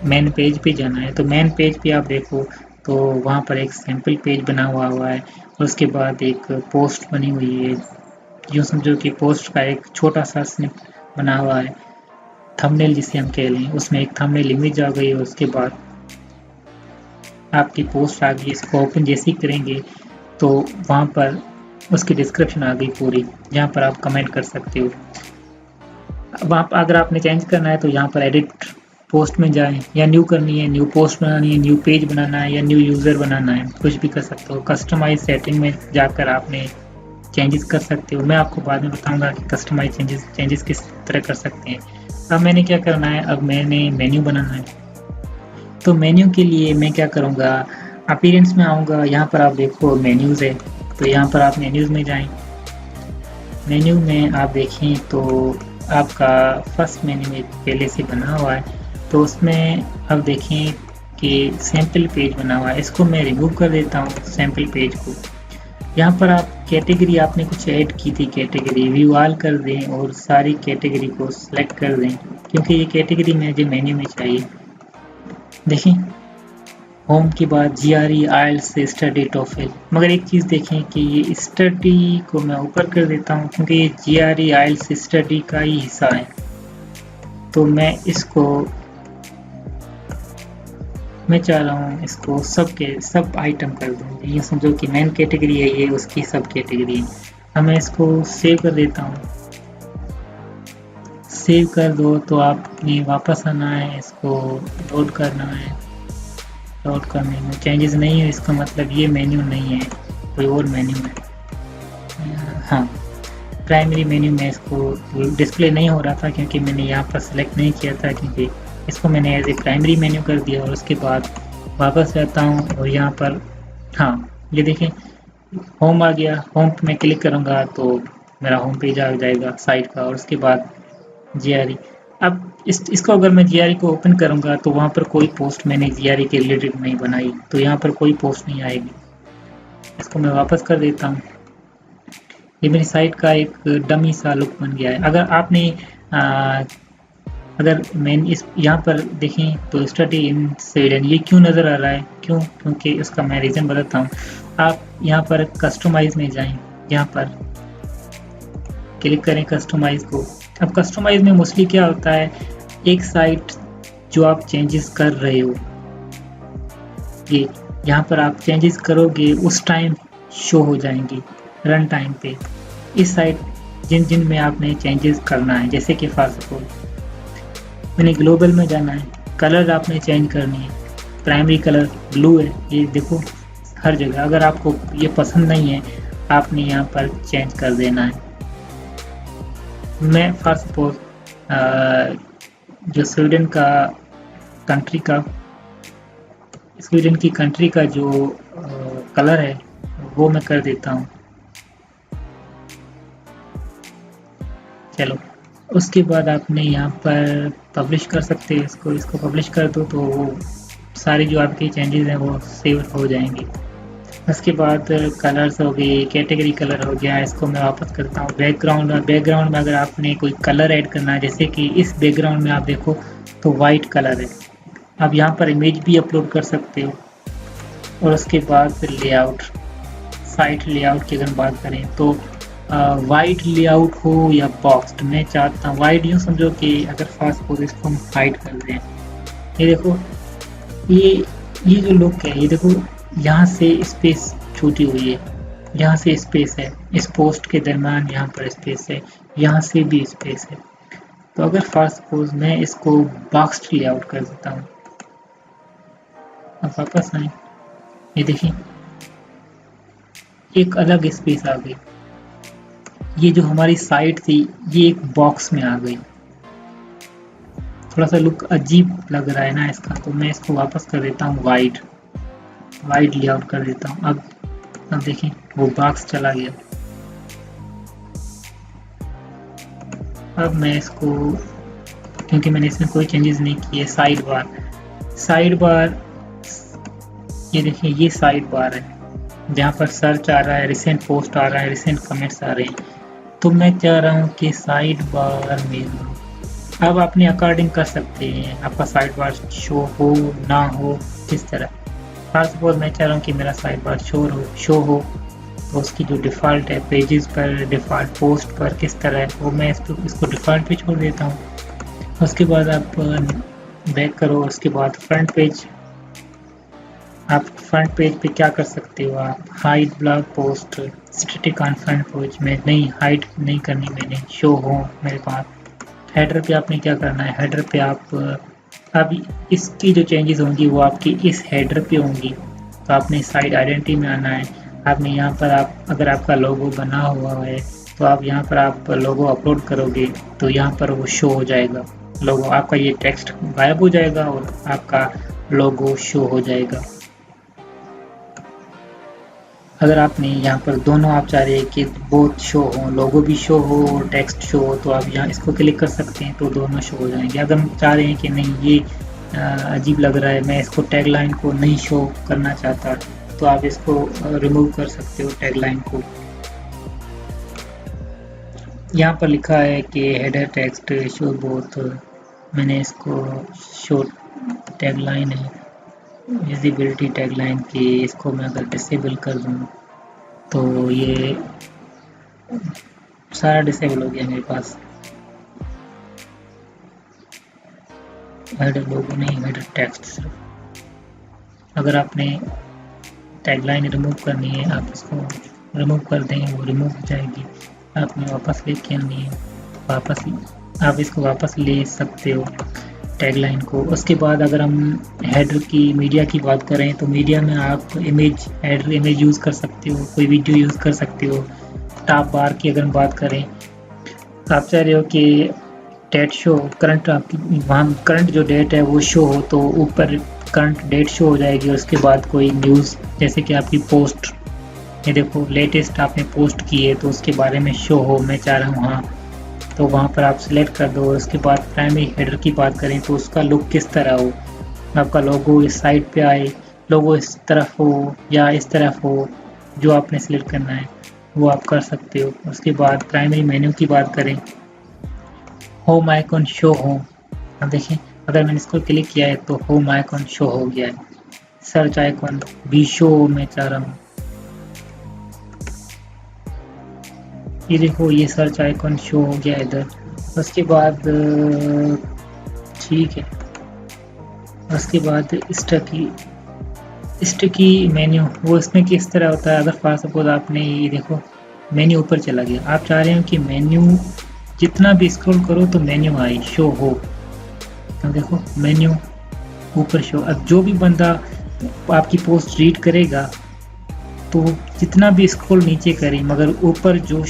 मेन पेज पे जाना है। तो मेन पेज पे आप देखो तो वहाँ पर एक सैम्पल पेज बना हुआ है और उसके बाद एक पोस्ट बनी हुई है। यूँ समझो कि पोस्ट का एक छोटा सा स्निप बना हुआ है, थंबनेल जिसे हम कह लें। उसमें एक थंबनेल इमेज आ गई और उसके बाद आपकी पोस्ट आ गई। इसको ओपन जैसे ही करेंगे तो वहाँ पर उसकी डिस्क्रिप्शन आ गई पूरी, जहाँ पर आप कमेंट कर सकते हो। वहाँ पर अगर आपने चेंज करना है तो यहाँ पर एडिट पोस्ट में जाएं, या न्यू करनी है, न्यू पोस्ट बनानी है, न्यू पेज बनाना है या न्यू यूज़र बनाना है, कुछ भी कर सकते हो। कस्टमाइज सेटिंग में जाकर आपने चेंजेस कर सकते हो। मैं आपको बाद में बताऊंगा कि कस्टमाइज चेंजेस किस तरह कर सकते हैं। अब मैंने क्या करना है, अब मैंने मेन्यू बनाना है। तो मेन्यू के लिए मैं क्या करूँगा, अपीयरेंस में आऊँगा। यहाँ पर आप देखो मेन्यूज़ है, तो यहाँ पर आप मेन्यूज़ में जाएं। मेन्यू में आप देखें तो आपका फर्स्ट मेन्यू एक पहले से बना हुआ है, तो उसमें अब देखें कि सैम्पल पेज बना हुआ है। इसको मैं रिमूव कर देता हूँ सैम्पल पेज को। यहाँ पर आप कैटेगरी आपने कुछ ऐड की थी, कैटेगरी व्यू ऑल कर दें और सारी कैटेगरी को सिलेक्ट कर दें, क्योंकि ये कैटेगरी मुझे मेन्यू में चाहिए। देखें होम के बाद GRE IELTS से स्टडी टॉफल, मगर एक चीज़ देखें कि ये स्टडी को मैं ऊपर कर देता हूँ क्योंकि ये GRE IELTS स्टडी का ही हिस्सा है। तो मैं इसको मैं चाह रहा हूँ इसको सब आइटम कर दूँ। ये समझो कि मेन कैटेगरी है, ये उसकी सब कैटेगरी है। अब मैं इसको सेव कर देता हूँ। सेव कर दो तो आपने वापस आना है, इसको लोड करना है। लोड करने में चेंजेस नहीं है, इसका मतलब ये मेन्यू नहीं है, कोई और मेन्यू है। हाँ, प्राइमरी मेन्यू में इसको डिस्प्ले नहीं हो रहा था क्योंकि मैंने यहाँ पर सेलेक्ट नहीं किया था, क्योंकि इसको मैंने एज ए प्राइमरी मेन्यू कर दिया। और उसके बाद वापस जाता हूँ और यहाँ पर हाँ ये देखें होम आ गया। होम पे मैं क्लिक करूँगा तो मेरा होम पेज आ जाएगा साइट का, और उसके बाद GRE। अब इसको अगर मैं GRE को ओपन करूँगा तो वहाँ पर कोई पोस्ट मैंने GRE के रिलेटेड नहीं बनाई, तो यहाँ पर कोई पोस्ट नहीं आएगी। इसको मैं वापस कर देता हूँ। ये मेरी साइट का एक डमी सा लुक बन गया है। अगर आपने अगर मैं इस यहाँ पर देखें तो स्टडी इन स्वीडन ये क्यों नज़र आ रहा है, क्योंकि उसका मैं रीज़न बताता हूँ। आप यहाँ पर कस्टमाइज में जाएं, यहाँ पर क्लिक करें कस्टमाइज को। अब कस्टमाइज में मोस्टली क्या होता है, एक साइट जो आप चेंजेस कर रहे हो, ये यहाँ पर आप चेंजेस करोगे उस टाइम शो हो जाएंगी रन टाइम पे। इस साइट जिन में आपने चेंजेस करना है, जैसे कि फॉर सपोज मैंने ग्लोबल में जाना है, कलर आपने चेंज करनी है। प्राइमरी कलर ब्लू है, ये देखो हर जगह। अगर आपको ये पसंद नहीं है आपने यहाँ पर चेंज कर देना है। मैं फॉर सपोज जो स्वीडन की कंट्री का जो कलर है वो मैं कर देता हूँ। चलो उसके बाद आपने यहाँ पर पब्लिश कर सकते हैं इसको पब्लिश कर दो तो वो सारी जो आपकी चेंजेस हैं वो सेव हो जाएंगी। उसके बाद कलर्स हो गए, कैटेगरी कलर हो गया, इसको मैं वापस करता हूँ। बैकग्राउंड में अगर आपने कोई कलर ऐड करना है, जैसे कि इस बैकग्राउंड में आप देखो तो वाइट कलर है। आप यहाँ पर इमेज भी अपलोड कर सकते हो। और उसके बाद लेआउट, साइट लेआउट की अगर बात करें तो वाइट लेआउट हो या बॉक्स्ड, मैं चाहता हूँ वाइट। यूँ समझो कि अगर फास्ट पोज इसको हम हाइड कर दें, ये देखो ये जो लुक है, ये देखो यहाँ से स्पेस छूटी हुई है, यहाँ से स्पेस है, इस पोस्ट के दरम्यान यहाँ पर स्पेस है, यहाँ से भी स्पेस है। तो अगर फॉर सपोज मैं इसको बॉक्स्ड लेआउट कर देता हूँ, अब वापस आए, ये देखिए एक अलग स्पेस आ गई। ये जो हमारी साइट थी ये एक बॉक्स में आ गई। थोड़ा सा लुक अजीब लग रहा है ना इसका, तो मैं इसको वापस कर देता हूँ वाइट लेआउट कर देता हूँ। अब देखें वो बॉक्स चला गया। अब मैं इसको, क्योंकि मैंने इसमें कोई चेंजेस नहीं किए, साइड बार ये देखिए ये साइड बार है जहाँ पर सर्च आ रहा है, रिसेंट पोस्ट आ रहा है, रिसेंट कमेंट्स आ रहे हैं। तो मैं चाह रहा हूँ कि साइड बार मेरा, अब अपने अकॉर्डिंग कर सकते हैं, आपका साइड बार शो हो ना हो किस तरह। फर्स्ट ऑफ ऑल मैं चाह रहा हूँ कि मेरा साइड बार शो हो, तो उसकी जो डिफ़ॉल्ट है पेजेस पर, डिफ़ॉल्ट पोस्ट पर किस तरह है वो मैं इसको डिफ़ॉल्ट पे छोड़ देता हूँ। उसके बाद आप बैक करो, उसके बाद फ्रंट पेज, आप फ्रंट पेज पे क्या कर सकते हो, आप hide blog post static on front page में नहीं, हाइड नहीं करनी मैंने, शो हो मेरे पास। हेडर पे आपने क्या करना है, हेडर पे आप अब इसकी जो चेंजेस होंगी वो आपकी इस हेडर पे होंगी। तो आपने साइड आइडेंटिटी में आना है, आपने यहाँ पर आप अगर आपका लोगो बना हुआ है तो आप यहाँ पर आप लोगो अपलोड करोगे तो यहाँ पर वो शो हो जाएगा लोगो, आपका ये टेक्स्ट गायब हो जाएगा और आपका लोगो शो हो जाएगा। अगर आपने यहाँ पर दोनों आप चाह रहे हैं कि बोथ शो हो, लोगो भी शो हो और टेक्स्ट शो हो, तो आप यहाँ इसको क्लिक कर सकते हैं तो दोनों शो हो जाएंगे। अगर हम चाह रहे हैं कि नहीं ये अजीब लग रहा है, मैं इसको टैगलाइन को नहीं शो करना चाहता, तो आप इसको रिमूव कर सकते हो टैगलाइन को। यहाँ पर लिखा है कि हेडर टेक्स्ट शो बोथ, मैंने इसको शो टैगलाइन है विजिबिलिटी टैगलाइन की, इसको मैं अगर डिसेबल कर दूँ तो ये सारा डिसेबल हो गया मेरे पास। हेडर लोगो नहीं, हेडर टेक्स्ट सिर्फ। अगर आपने टैगलाइन रिमूव करनी है आप इसको रिमूव कर दें, वो रिमूव हो जाएगी। आपने वापस लेके आनी है, वापस आप इसको वापस ले सकते हो टैगलाइन को। उसके बाद अगर हम हेडर की मीडिया की बात करें तो मीडिया में आप हेडर इमेज यूज़ कर सकते हो, कोई वीडियो यूज़ कर सकते हो। टॉप बार की अगर हम बात करें, आप चाह रहे हो कि डेट शो करंट, आपकी वहाँ करंट जो डेट है वो शो हो तो ऊपर करंट डेट शो हो जाएगी। उसके बाद कोई न्यूज़ जैसे कि आपकी पोस्ट, ये देखो लेटेस्ट आपने पोस्ट की है तो उसके बारे में शो हो, मैं चाह रहा हूँ हाँ, तो वहाँ पर आप सिलेक्ट कर दो। उसके बाद प्राइमरी हेडर की बात करें तो उसका लुक किस तरह हो, आपका लोगो इस साइड पे आए, लोगो इस तरफ हो या इस तरफ हो, जो आपने सिलेक्ट करना है वो आप कर सकते हो। उसके बाद प्राइमरी मेन्यू की बात करें, होम आइकॉन शो हो, अब देखें अगर मैंने इसको क्लिक किया है तो होम आइकॉन शो हो गया है। सर्च आइकॉन भी शो मैं चाह रहा हूँ, ये देखो ये सर्च आइकॉन शो हो गया इधर। उसके बाद ठीक है, उसके बाद स्टिकी मेन्यू वो इसमें किस तरह होता है। अगर फॉर सपोज आपने ये देखो मेन्यू ऊपर चला गया, आप चाह रहे हो कि मेन्यू जितना भी स्क्रॉल करो तो मेन्यू आए शो हो, तो देखो मेन्यू ऊपर शो। अब जो भी बंदा आपकी पोस्ट रीड करेगा तो जितना भी स्क्रॉल नीचे करे मगर ऊपर जो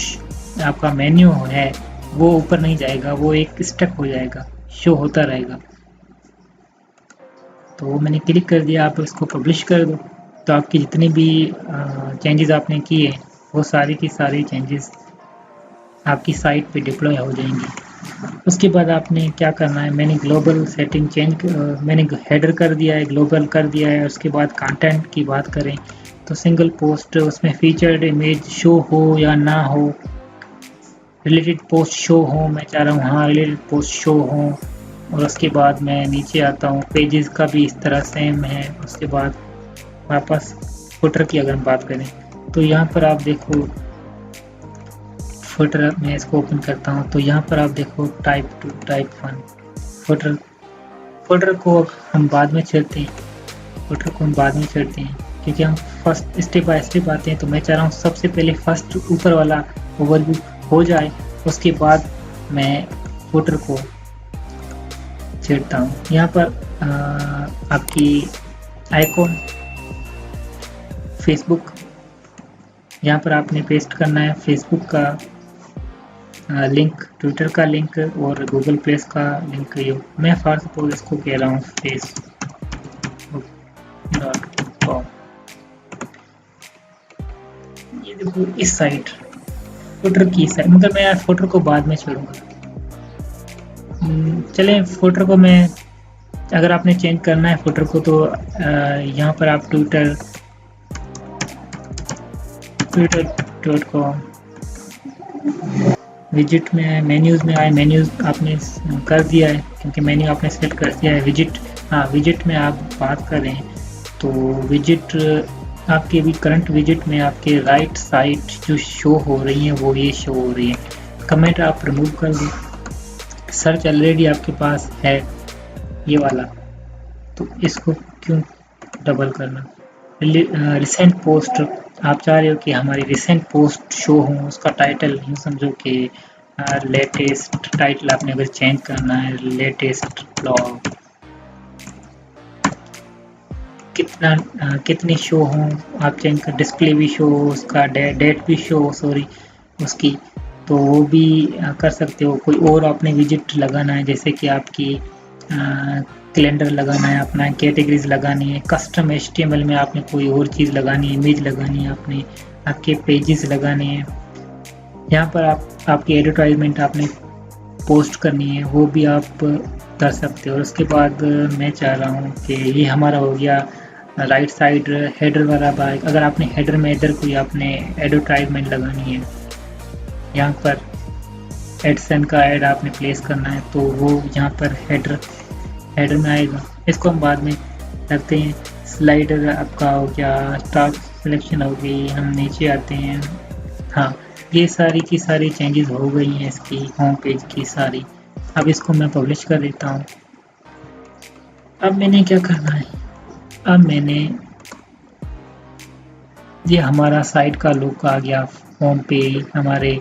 आपका मेन्यू है वो ऊपर नहीं जाएगा, वो एक स्टक हो जाएगा, शो होता रहेगा। तो मैंने क्लिक कर दिया, आप इसको पब्लिश कर दो तो आपकी जितनी भी चेंजेस आपने किए वो सारी की सारी चेंजेस आपकी साइट पे डिप्लॉय हो जाएंगी। उसके बाद आपने क्या करना है, मैंने ग्लोबल सेटिंग मैंने हेडर कर दिया है, ग्लोबल कर दिया है। उसके बाद कंटेंट की बात करें तो सिंगल पोस्ट, उसमें फीचर्ड इमेज शो हो या ना हो, रिलेटेड पोस्ट शो हो, मैं चाह रहा हूँ हाँ रिलेटेड पोस्ट शो हो। और उसके बाद मैं नीचे आता हूँ, पेजेस का भी इस तरह सेम है। उसके बाद वापस फुटर की अगर हम बात करें तो यहाँ पर आप देखो फुटर, मैं इसको ओपन करता हूँ तो यहाँ पर आप देखो टाइप 2 टाइप 1 फुटर को हम बाद में चलते हैं, क्योंकि हम फर्स्ट स्टेप बाय स्टेप आते हैं। तो मैं चाह रहा हूँ सबसे पहले फर्स्ट ऊपर वाला ओवरव्यू हो जाए, उसके बाद मैं फुटर को छेड़ता हूँ। यहाँ पर आपकी आइकॉन फेसबुक, यहाँ पर आपने पेस्ट करना है फेसबुक का लिंक, ट्विटर का लिंक और गूगल प्लेस का लिंक। ये मैं फॉर सपोज इसको कह रहा हूँ facebook.com। ये देखो इस साइट फुटर की साइट, मगर मैं यार फुटर को बाद में छोड़ूंगा। चलें फुटर को मैं, अगर आपने चेंज करना है फुटर को तो यहाँ पर आप twitter.com विजिट में आए, मेन्यूज़ में आए, मेन्यूज़ आपने कर दिया है क्योंकि मेन्यू आपने सेलेक्ट कर दिया है। विजिट, हाँ विजिट में आप बात कर रहे हैं तो विजिट आपके अभी करंट विजिट में आपके राइट साइड जो शो हो रही है वो ये शो हो रही है। कमेंट आप रिमूव कर दो। सर्च ऑलरेडी आपके पास है ये वाला, तो इसको क्यों डबल करना। रिसेंट पोस्ट आप चाह रहे हो कि हमारी रिसेंट पोस्ट शो हो, उसका टाइटल यूँ समझो कि लेटेस्ट टाइटल आपने अगर चेंज करना है, लेटेस्ट ब्लॉग कितना कितने शो हों आप चेंज कर, डिस्प्ले भी शो हो, उसका डेट भी शो हो, सॉरी उसकी, तो वो भी कर सकते हो। कोई और आपने विजिट लगाना है जैसे कि आपकी कैलेंडर लगाना है, अपना कैटेगरीज लगानी है, कस्टम HTML में आपने कोई और चीज़ लगानी है, इमेज लगानी है, आपने आपके पेजेस लगाने हैं, यहाँ पर आपकी एडवर्टाइजमेंट आपने पोस्ट करनी है, वो भी आप कर सकते हो। और उसके बाद मैं चाह रहा हूँ कि ये हमारा हो गया राइट साइड हेडर वाला भाग। अगर आपने हेडर में इधर कोई आपने एडवर्टाइजमेंट लगानी है, यहाँ पर एडसन का ऐड आपने प्लेस करना है तो वो यहाँ पर हेडर में आएगा। इसको हम बाद में रखते हैं। स्लाइडर आपका हो गया, स्टार्ट सिलेक्शन हो गई, हम नीचे आते हैं। हाँ ये सारी की सारी चेंजेस हो गई हैं इसकी होम पेज की सारी। अब इसको मैं पब्लिश कर देता हूँ। अब मैंने क्या करना है, अब मैंने ये हमारा साइट का लुक आ गया, होम पे हमारे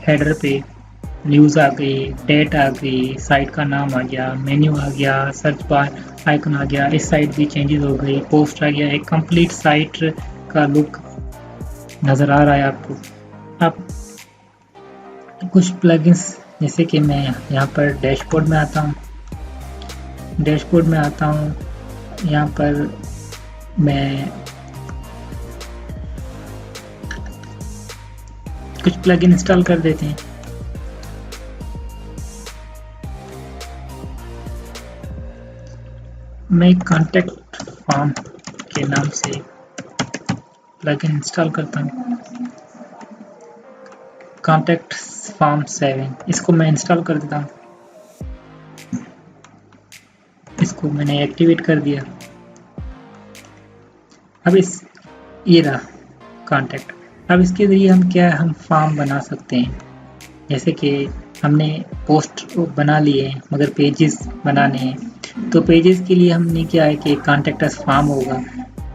हेडर पे न्यूज़ आ गई, डेट आ गई, साइट का नाम आ गया, मेन्यू आ गया, सर्च बार आइकन आ गया, इस साइड भी चेंजेस हो गई, पोस्ट आ गया, एक कंप्लीट साइट का लुक नज़र आ रहा है आपको। अब कुछ प्लगइन्स जैसे कि मैं यहाँ पर डैशबोर्ड में आता हूँ, यहाँ पर मैं कुछ प्लगइन इंस्टॉल कर देते हैं। मैं कॉन्टैक्ट फॉर्म के नाम से प्लगइन इंस्टॉल करता हूँ, कॉन्टैक्ट फॉर्म 7, इसको मैं इंस्टॉल कर देता हूँ। इसको मैंने एक्टिवेट कर दिया। अब ये रहा कॉन्टैक्ट। अब इसके ज़रिए हम फॉर्म बना सकते हैं। जैसे कि हमने पोस्ट बना लिए हैं मगर पेजेस बनाने हैं, तो पेजेस के लिए हमने क्या है कि कॉन्टैक्ट अस फॉर्म होगा,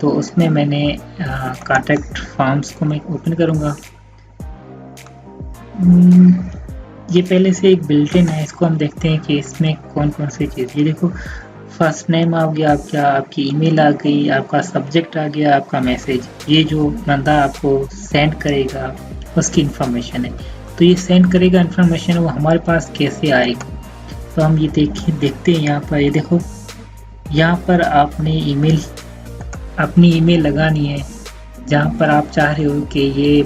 तो उसमें मैंने कॉन्टैक्ट फॉर्म्स को मैं ओपन करूँगा। ये पहले से एक बिल्ट इन है, इसको हम देखते हैं कि इसमें कौन कौन सी चीज़। ये देखो, फर्स्ट नेम आ गया आपका, आपकी ईमेल आ गई, आपका सब्जेक्ट आ गया, आपका मैसेज, ये जो बंदा आपको सेंड करेगा उसकी इंफॉर्मेशन है। तो ये सेंड करेगा इंफॉर्मेशन, वो हमारे पास कैसे आएगी, तो हम ये देखते हैं। यहाँ पर ये देखो, यहाँ पर आपने अपनी ईमेल लगानी है जहाँ पर आप चाह रहे हो कि ये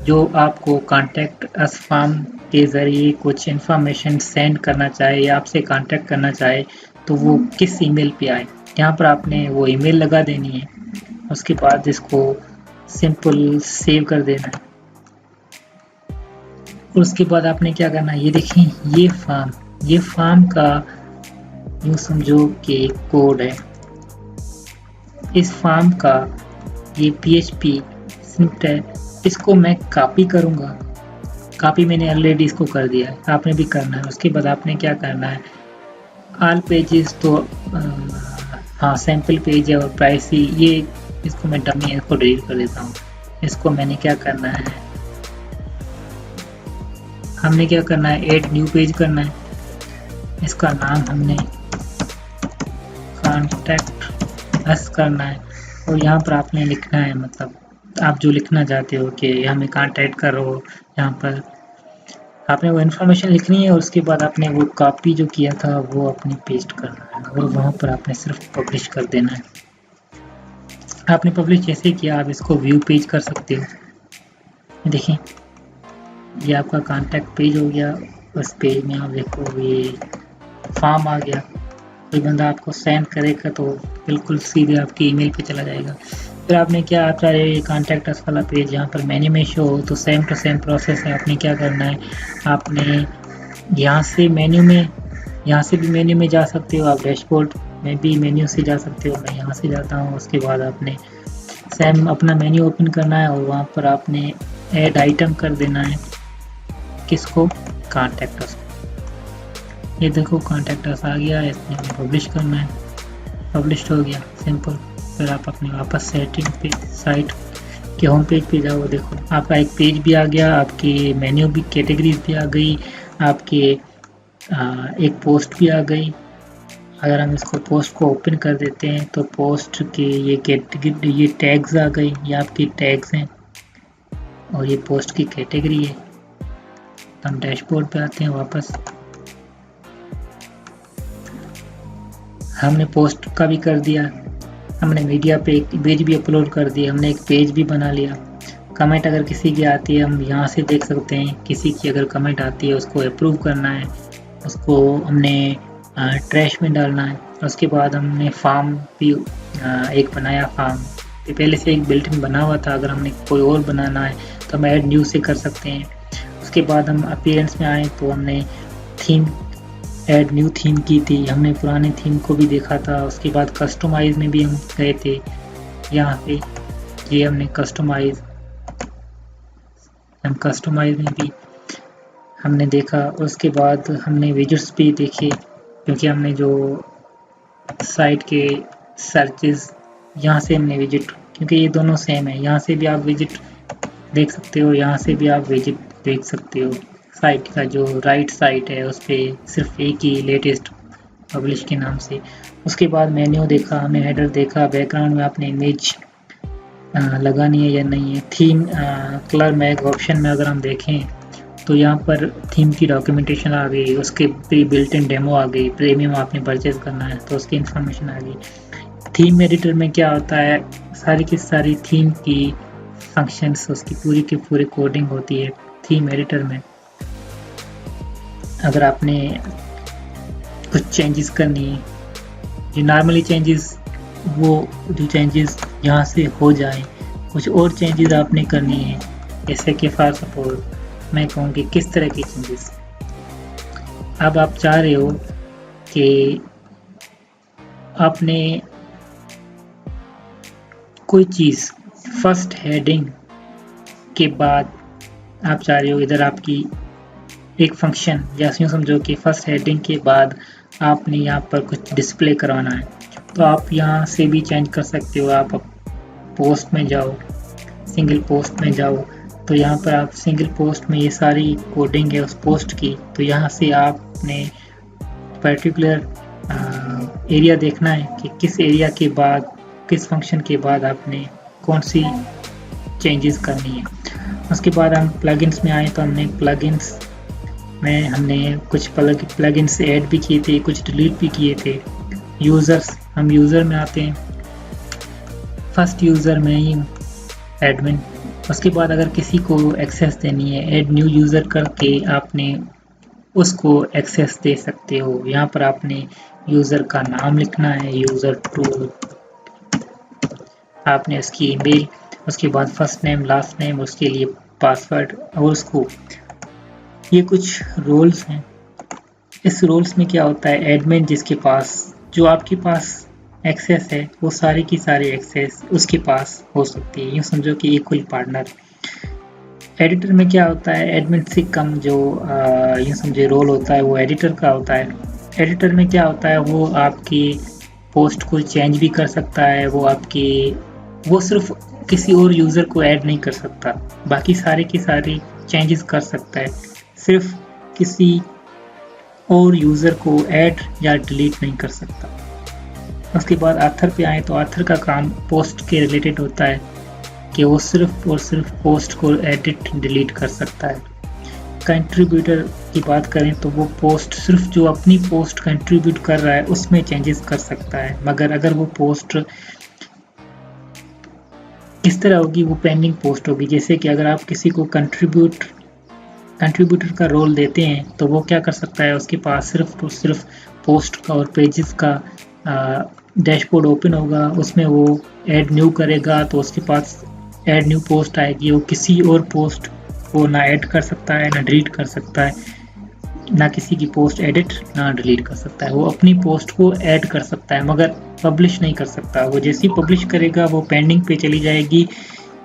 जो आपको कॉन्टैक्ट अस फॉर्म के ज़रिए कुछ इन्फॉर्मेशन सेंड करना चाहे या आपसे कांटेक्ट करना चाहे तो वो किस ईमेल पे आए। यहाँ पर आपने वो ईमेल लगा देनी है, उसके बाद इसको सिंपल सेव कर देना है। और उसके बाद आपने क्या करना है, ये देखिए ये फॉर्म का यूँ समझो कि कोड है। इस फॉर्म का ये PHP स्क्रिप्ट है, इसको मैं कॉपी करूँगा। कॉपी मैंने ऑलरेडी इसको कर दिया है, आपने भी करना है। उसके बाद आपने क्या करना है, ऑल पेजेस तो हाँ सैम्पल पेज है और प्राइसी, ये इसको मैं डमी इसको डिलीट कर देता हूँ। इसको मैंने क्या करना है, हमने क्या करना है, ऐड न्यू पेज करना है। इसका नाम हमने कॉन्टैक्ट अस करना है और यहाँ पर आपने लिखना है, मतलब आप जो लिखना चाहते हो कि हमें कॉन्टैक्ट करो, यहाँ पर आपने वो इन्फॉर्मेशन लिखनी है। और उसके बाद आपने वो कॉपी जो किया था वो अपनी पेस्ट करना है और वहाँ पर आपने सिर्फ पब्लिश कर देना है। आपने पब्लिश जैसे किया, आप इसको व्यू पेज कर सकते हो। देखिए ये आपका कॉन्टैक्ट पेज हो गया। उस पेज में आप देखो ये फॉर्म आ गया, कोई बंदा आपको सेंड करेगा तो बिल्कुल सीधे आपकी ईमेल पे चला जाएगा। फिर आपने क्या, आप चाहे ये कॉन्टैक्ट अस वाला पेज यहाँ पर मेन्यू में शो हो तो सेम टू सेम प्रोसेस है। आपने क्या करना है, आपने यहाँ से मेन्यू में, यहाँ से भी मेन्यू में जा सकते हो, आप डैशबोर्ड में भी मेन्यू से जा सकते हो। मैं यहाँ से जाता हूँ। उसके बाद आपने सेम अपना मेन्यू ओपन करना है और वहाँ पर आपने ऐड आइटम कर देना है। किसको? Contact us. ये देखो कॉन्टैक्ट अस आ गया है, इसमें हमें पब्लिश करना है। पब्लिश हो गया, सिंपल। फिर आप अपने वापस सेटिंग पे, साइट के होम पेज पे जाओ। देखो आपका एक पेज भी आ गया, आपकी मेन्यू भी, कैटेगरीज भी आ गई, आपके एक पोस्ट भी आ गई। अगर हम इसको पोस्ट को ओपन कर देते हैं तो पोस्ट के ये कैटेगरी, ये टैग्स आ गई, ये आपके टैग्स हैं और ये पोस्ट की कैटेगरी है। तो हम डैशबोर्ड पे आते हैं वापस। हमने पोस्ट का भी कर दिया, हमने मीडिया पे एक इमेज भी अपलोड कर दी, हमने एक पेज भी बना लिया। कमेंट अगर किसी की आती है हम यहाँ से देख सकते हैं। किसी की अगर कमेंट आती है उसको अप्रूव करना है, उसको हमने ट्रैश में डालना है। उसके बाद हमने फॉर्म भी एक बनाया। फॉर्म पहले से एक बिल्ट इन बना हुआ था, अगर हमने कोई और बनाना है तो हम ऐड न्यू से कर सकते हैं। उसके बाद हम अपीयरेंस में आए तो हमने थीम, ऐड न्यू थीम की थी, हमने पुराने थीम को भी देखा था। उसके बाद कस्टमाइज में भी हम गए थे, यहाँ पे ये हमने कस्टमाइज में भी हमने देखा। उसके बाद हमने विजिट्स भी देखे, क्योंकि हमने जो साइट के सर्चेस, यहाँ से हमने विजिट, क्योंकि ये दोनों सेम है, यहाँ से भी आप विजिट देख सकते हो, यहाँ से भी आप विजिट देख सकते हो। साइट का जो राइट साइट है उस पर सिर्फ एक ही लेटेस्ट पब्लिश के नाम से। उसके बाद मेन्यू देखा, हमने हेडर देखा, बैकग्राउंड में आपने इमेज लगानी है या नहीं है। थीम कलर मैग ऑप्शन में अगर हम देखें तो यहाँ पर थीम की डॉक्यूमेंटेशन आ गई, उसके प्री बिल्ट इन डेमो आ गई, प्रीमियम आपने परचेज करना है तो उसकी इंफॉर्मेशन आ गई। थीम एडिटर में क्या होता है, सारी की सारी थीम की फंक्शंस, उसकी पूरी की पूरी कोडिंग होती है थीम एडिटर में। अगर आपने कुछ चेंजेस करनी है, जो नॉर्मली चेंजेस, वो जो चेंजेस यहाँ से हो जाए, कुछ और चेंजेस आपने करनी है, जैसे कि फॉर सपोज मैं कहूँ कि किस तरह की चेंजेस। अब आप चाह रहे हो कि आपने कोई चीज़ फर्स्ट हेडिंग के बाद, आप चाह रहे हो इधर आपकी एक फंक्शन, या यूँ समझो कि फर्स्ट हेडिंग के बाद आपने यहाँ पर कुछ डिस्प्ले करवाना है, तो आप यहाँ से भी चेंज कर सकते हो। आप पोस्ट में जाओ, सिंगल पोस्ट में जाओ, तो यहाँ पर आप सिंगल पोस्ट में ये सारी कोडिंग है उस पोस्ट की, तो यहाँ से आपने पर्टिकुलर एरिया देखना है कि किस एरिया के बाद, किस फंक्शन के बाद आपने कौन सी चेंजेस करनी है। उसके बाद हम प्लगइन्स में आए तो हमने प्लगइन्स में हमने कुछ प्लगइन्स ऐड भी किए थे, कुछ डिलीट भी किए थे। यूज़र्स, हम यूज़र में आते हैं, फर्स्ट यूज़र में ही एडमिन। उसके बाद अगर किसी को एक्सेस देनी है, ऐड न्यू यूज़र करके आपने उसको एक्सेस दे सकते हो। यहाँ पर आपने यूज़र का नाम लिखना है, यूज़र टू, आपने उसकी ईमेल, उसके बाद फर्स्ट नेम लास्ट नेम, उसके लिए पासवर्ड, और उसको, ये कुछ रोल्स हैं। इस रोल्स में क्या होता है, एडमिन जिसके पास, जो आपके पास एक्सेस है, वो सारी की सारी एक्सेस उसके पास हो सकती है। यूँ समझो कि इक्वल पार्टनर। एडिटर में क्या होता है, एडमिन से कम जो यूँ समझे रोल होता है वो एडिटर का होता है। एडिटर में क्या होता है, वो आपकी पोस्ट को चेंज भी कर सकता है, वो सिर्फ किसी और यूज़र को ऐड नहीं कर सकता, बाकी सारे की सारी चेंजेस कर सकता है, सिर्फ किसी और यूज़र को ऐड या डिलीट नहीं कर सकता। उसके बाद आथर पे आए तो आथर का काम पोस्ट के रिलेटेड होता है कि वो सिर्फ और सिर्फ पोस्ट को एडिट डिलीट कर सकता है। कंट्रीब्यूटर की बात करें तो वो पोस्ट, सिर्फ जो अपनी पोस्ट कंट्रीब्यूट कर रहा है उसमें चेंजेस कर सकता है, मगर अगर वो पोस्ट किस तरह होगी, वो पेंडिंग पोस्ट होगी। जैसे कि अगर आप किसी को कंट्रीब्यूटर का रोल देते हैं तो वो क्या कर सकता है, उसके पास सिर्फ और सिर्फ पोस्ट का और पेजेस का डैशबोर्ड ओपन होगा, उसमें वो ऐड न्यू करेगा तो उसके पास ऐड न्यू पोस्ट आएगी। वो किसी और पोस्ट को ना ऐड कर सकता है ना डिलीट कर सकता है, ना किसी की पोस्ट एडिट ना डिलीट कर सकता है। वो अपनी पोस्ट को ऐड कर सकता है मगर पब्लिश नहीं कर सकता। वो जैसे ही पब्लिश करेगा वो पेंडिंग पे चली जाएगी।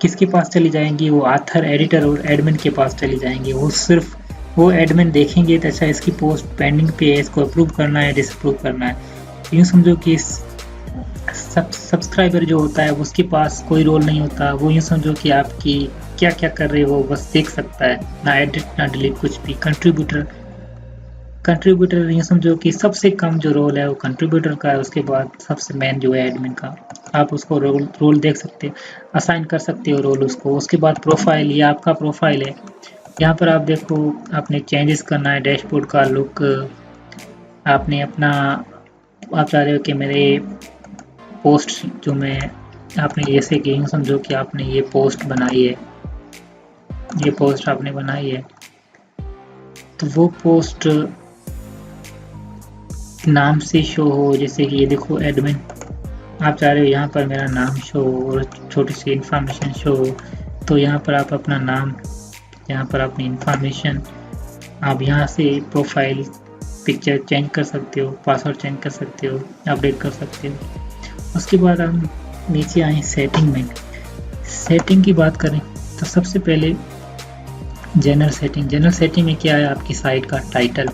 किसके पास चली जाएंगी? वो ऑथर, एडिटर और एडमिन के पास चली जाएंगी। वो सिर्फ वो एडमिन देखेंगे तो अच्छा इसकी पोस्ट पेंडिंग पे है, इसको अप्रूव करना है, डिसअप्रूव करना है। यूँ समझो कि सब्सक्राइबर जो होता है उसके पास कोई रोल नहीं होता। वो यूँ समझो कि आपकी क्या क्या कर रहे हो वो बस देख सकता है, ना एडिट ना डिलीट कुछ भी। कंट्रीब्यूटर यूँ समझो कि सबसे कम जो रोल है वो कंट्रीब्यूटर का है, उसके बाद सबसे मेन जो है एडमिन का। आप उसको रोल देख सकते हो, असाइन कर सकते हो रोल उसको। उसके बाद प्रोफाइल, ये आपका प्रोफाइल है। यहाँ पर आप देखो, आपने चेंजेस करना है डैशबोर्ड का लुक। आपने अपना, आप चाह रहे हो कि मेरे पोस्ट जो मैं, आपने जैसे कि यूँ समझो कि आपने ये पोस्ट बनाई है, ये पोस्ट आपने बनाई है, तो वो पोस्ट नाम से शो हो। जैसे कि ये देखो एडमिन, आप चाह रहे हो यहाँ पर मेरा नाम शो हो और छोटी सी इंफॉर्मेशन शो हो, तो यहाँ पर आप अपना नाम, यहाँ पर अपनी इंफॉर्मेशन, आप यहाँ से प्रोफाइल पिक्चर चेंज कर सकते हो, पासवर्ड चेंज कर सकते हो, अपडेट कर सकते हो। उसके बाद हम नीचे आए सेटिंग में। सेटिंग की बात करें तो सबसे पहले जनरल सेटिंग। जनरल सेटिंग में क्या है? आपकी साइट का टाइटल,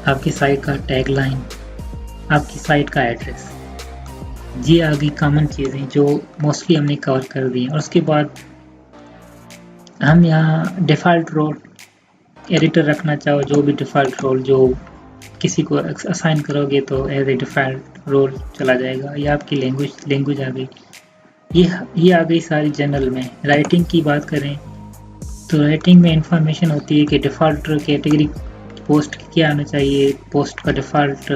आपकी साइट का टैगलाइन, आपकी साइट का एड्रेस। ये आ गई कॉमन चीज़ें जो मोस्टली हमने कवर कर दी हैं। और उसके बाद हम यहाँ डिफ़ॉल्ट रोल एडिटर रखना चाहो, जो भी डिफ़ॉल्ट रोल जो किसी को असाइन करोगे तो एज ए डिफ़ॉल्ट रोल चला जाएगा। ये आपकी लैंग्वेज आ गई। ये आ गई सारी जनरल में। राइटिंग की बात करें तो राइटिंग में इंफॉर्मेशन होती है कि डिफ़ॉल्ट कैटेगरी पोस्ट क्या आना चाहिए, पोस्ट का डिफ़ॉल्ट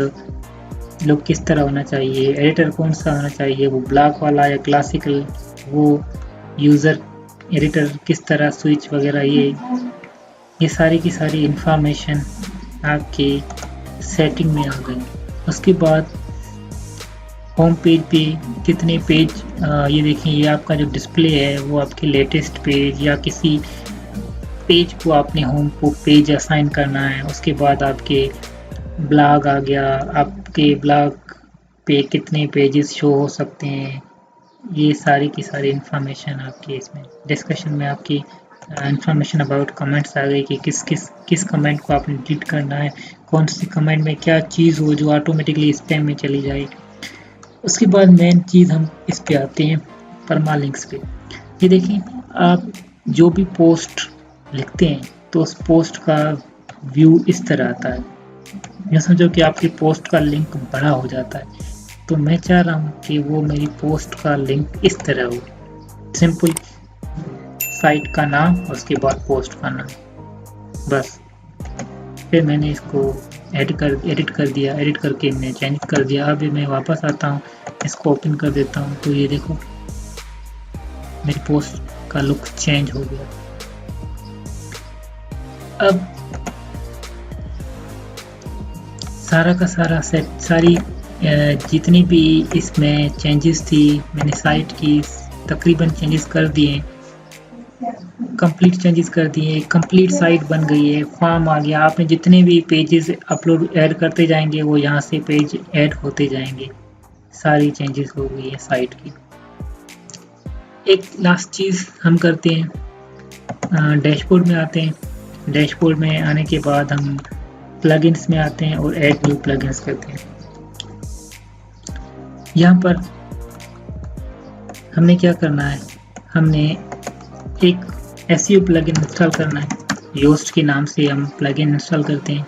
लुक किस तरह होना चाहिए, एडिटर कौन सा होना चाहिए, वो ब्लॉक वाला या क्लासिकल, वो यूज़र एडिटर किस तरह स्विच वगैरह। ये सारी की सारी इंफॉर्मेशन आपकी सेटिंग में आ गई। उसके बाद होम पेज पे कितने पेज, ये देखिए ये आपका जो डिस्प्ले है वो आपके लेटेस्ट पेज या किसी पेज को आपने होम पेज असाइन करना है। उसके बाद आपके ब्लॉग आ गया, आपके ब्लॉग पे कितने पेजेस शो हो सकते हैं। ये सारी की सारी इंफॉर्मेशन आपकी इसमें डिस्कशन में आपकी इंफॉर्मेशन अबाउट कमेंट्स आ गई कि किस कमेंट को आपने डिलीट करना है, कौन सी कमेंट में क्या चीज़ हो जो ऑटोमेटिकली स्पैम में चली जाए। उसके बाद मेन चीज़ हम इस पे आते हैं परमालिंक्स पे। ये देखिए, आप जो भी पोस्ट लिखते हैं तो उस पोस्ट का व्यू इस तरह आता है। ये समझो कि आपकी पोस्ट का लिंक बड़ा हो जाता है, तो मैं चाह रहा हूँ कि वो मेरी पोस्ट का लिंक इस तरह हो। सिंपल साइट का नाम और उसके बाद पोस्ट का नाम, बस। फिर मैंने इसको एडिट कर दिया, एडिट करके मैंने चेंज कर दिया। अभी मैं वापस आता हूँ, इसको ओपन कर देता हूँ, तो ये देखो मेरी पोस्ट का लुक चेंज हो गया। अब सारा का सारा सेट, सारी जितनी भी इसमें चेंजेस थी मैंने साइट की तकरीबन चेंजेस कर दिए, कंप्लीट चेंजेस कर दिए। कंप्लीट साइट बन गई है, फॉर्म आ गया। आपने जितने भी पेजेस अपलोड ऐड करते जाएंगे वो यहाँ से पेज ऐड होते जाएंगे। सारी चेंजेस हो गई है साइट की। एक लास्ट चीज़ हम करते हैं, डैशबोर्ड में आते हैं। डैशबोर्ड में आने के बाद हम प्लगइन्स में आते हैं और ऐड न्यू प्लगइन्स करते हैं। यहाँ पर हमने क्या करना है, हमने एक SEO प्लगइन इंस्टॉल करना है। योस्ट के नाम से हम प्लगइन इंस्टॉल करते हैं।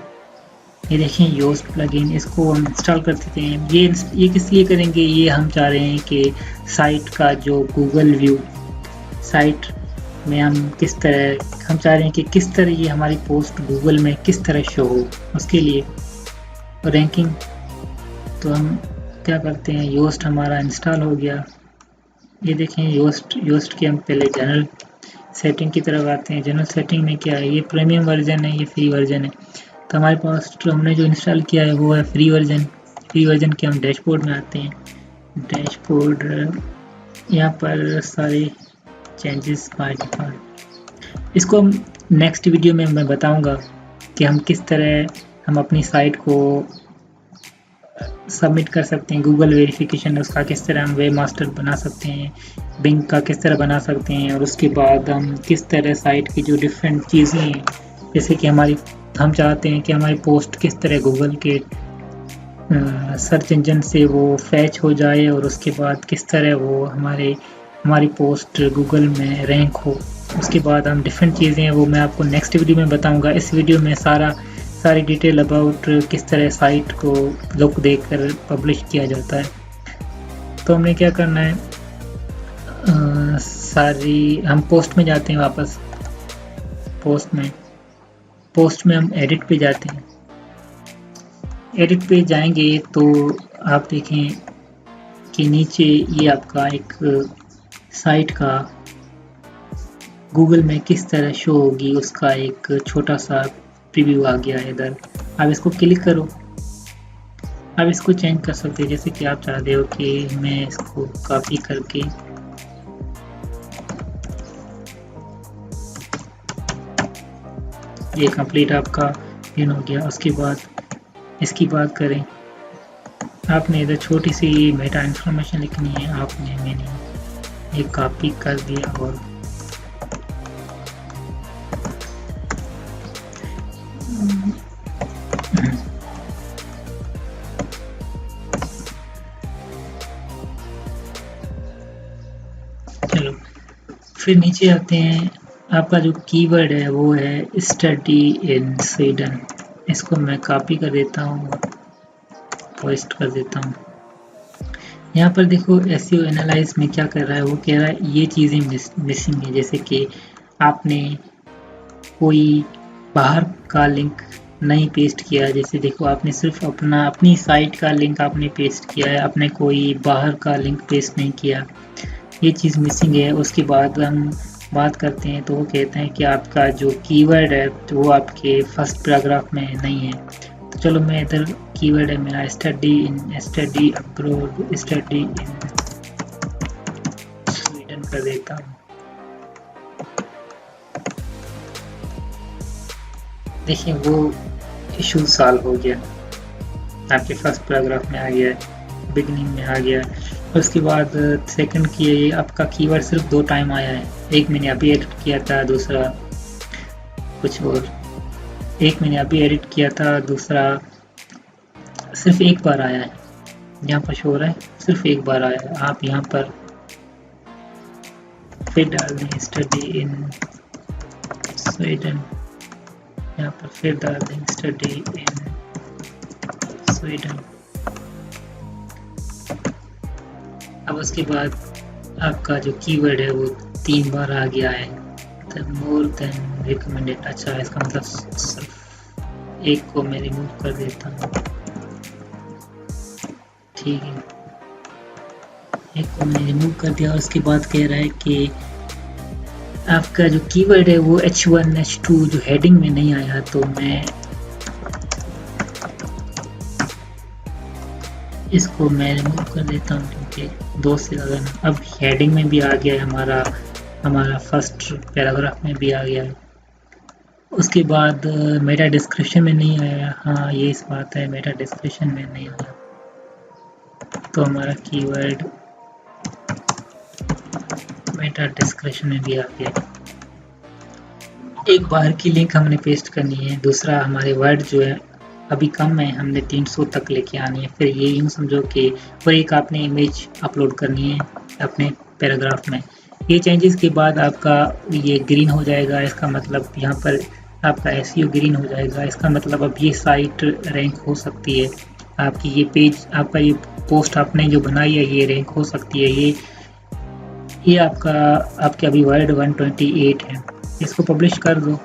ये देखें योस्ट प्लगइन, इसको हम इंस्टॉल कर देते हैं। ये किस लिए करेंगे, ये हम चाह रहे हैं कि साइट का जो गूगल व्यू, साइट में हम किस तरह, हम चाह रहे हैं कि किस तरह ये हमारी पोस्ट गूगल में किस तरह शो हो, उसके लिए रैंकिंग। तो हम क्या करते हैं, योस्ट हमारा इंस्टॉल हो गया। ये देखें योस्ट के हम पहले जनरल सेटिंग की तरफ आते हैं। जनरल सेटिंग में क्या है, ये प्रीमियम वर्जन है, ये फ्री वर्जन है। तो हमारे पास तो हमने जो इंस्टॉल किया है वो है फ्री वर्जन। फ्री वर्जन के हम डैशबोर्ड में आते हैं। डैशबोर्ड यहाँ पर सारे चेंजेस बाय डिफ़ॉल्ट। इसको नेक्स्ट वीडियो में मैं बताऊंगा कि हम किस तरह हम अपनी साइट को सबमिट कर सकते हैं। गूगल वेरिफिकेशन उसका किस तरह हम वेब मास्टर बना सकते हैं, बिंग का किस तरह बना सकते हैं, और उसके बाद हम किस तरह साइट की जो डिफरेंट चीज़ें हैं, जैसे कि हम चाहते हैं कि हमारी पोस्ट किस तरह गूगल के सर्च इंजन से वो फैच हो जाए, और उसके बाद किस तरह वो हमारी पोस्ट गूगल में रैंक हो। उसके बाद हम डिफरेंट चीज़ें हैं वो मैं आपको नेक्स्ट वीडियो में बताऊंगा। इस वीडियो में सारी डिटेल अबाउट किस तरह साइट को लुक देकर पब्लिश किया जाता है। तो हमें क्या करना है, हम पोस्ट में जाते हैं, वापस पोस्ट में हम एडिट पे जाते हैं। एडिट पे जाएंगे तो आप देखें कि नीचे ये आपका एक साइट का गूगल में किस तरह शो होगी उसका एक छोटा सा प्रीव्यू आ गया है इधर। आप इसको क्लिक करो। आप इसको चेंज कर सकते हैं, जैसे कि आप चाहते हो कि मैं इसको कॉपी करके ये कंप्लीट आपका इन हो गया। उसके बाद इसकी बात करें, आपने इधर छोटी सी मेटा इन्फॉर्मेशन लिखनी है। मैंने ये कॉपी कर दिया और चलो फिर नीचे आते हैं। आपका जो कीवर्ड है वो है स्टडी इन स्वीडन। इसको मैं कॉपी कर देता हूँ, पेस्ट कर देता हूँ। यहाँ पर देखो एसईओ एनालाइज में क्या कर रहा है, वो कह रहा है ये चीज़ें मिसिंग है। जैसे कि आपने कोई बाहर का लिंक नहीं पेस्ट किया। जैसे देखो आपने सिर्फ अपनी साइट का लिंक आपने पेस्ट किया है, आपने कोई बाहर का लिंक पेस्ट नहीं किया, ये चीज़ मिसिंग है। उसके बाद हम बात करते हैं तो वो कहते हैं कि आपका जो कीवर्ड है तो वो आपके फर्स्ट पैराग्राफ में नहीं है। तो चलो मैं इधर कीवर्ड है मेरा study abroad, study in Sweden कर देता हूँ। देखिए वो इशू सॉल्व हो गया, आपके फर्स्ट पैराग्राफ में आ गया है, बिगनिंग में आ गया। उसके बाद सेकंड की ये आपका कीवर्ड सिर्फ 2 टाइम आया है। एक मैंने अभी एडिट किया था, दूसरा कुछ और। एक मैंने अभी एडिट किया था, दूसरा सिर्फ एक बार आया है। यहाँ पर शो हो रहा है सिर्फ एक बार आया है। आप यहाँ पर फिर डाल दें स्टडी इन स्वीडन, यहाँ पर फिर डाल दें स्टडी इन स्वीडन। अब उसके बाद आपका जो कीवर्ड है वो 3 बार आ गया है। More than recommended. अच्छा, इसका मतलब सिर्फ एक को मैं रिमूव कर देता हूँ, ठीक है। एक को मैंने रिमूव कर दिया। उसके बाद कह रहा है कि आपका जो कीवर्ड है वो H1 H2 जो हेडिंग में नहीं आया, तो मैं इसको रिमूव कर देता हूँ क्योंकि 2 से ज़्यादा। अब हेडिंग में भी आ गया है, हमारा फर्स्ट पैराग्राफ में भी आ गया है। उसके बाद मेटा डिस्क्रिप्शन में नहीं आया। हाँ, ये इस बात है, मेटा डिस्क्रिप्शन में नहीं आया, तो हमारा कीवर्ड मेटा डिस्क्रिप्शन में भी आ गया। एक बार की लिंक हमने पेस्ट करनी है। दूसरा, हमारे वर्ड जो है अभी कम है, हमने 300 तक लेके आनी है। फिर ये यूँ समझो कि और एक आपने इमेज अपलोड करनी है अपने पैराग्राफ में। ये चेंजेस के बाद आपका ये ग्रीन हो जाएगा। इसका मतलब यहाँ पर आपका एसईओ ग्रीन हो जाएगा। इसका मतलब अब ये साइट रैंक हो सकती है। आपकी ये पेज, आपका ये पोस्ट आपने जो बनाई है ये रैंक हो सकती है। ये आपके अभी वर्ड 128 है। इसको पब्लिश कर दो।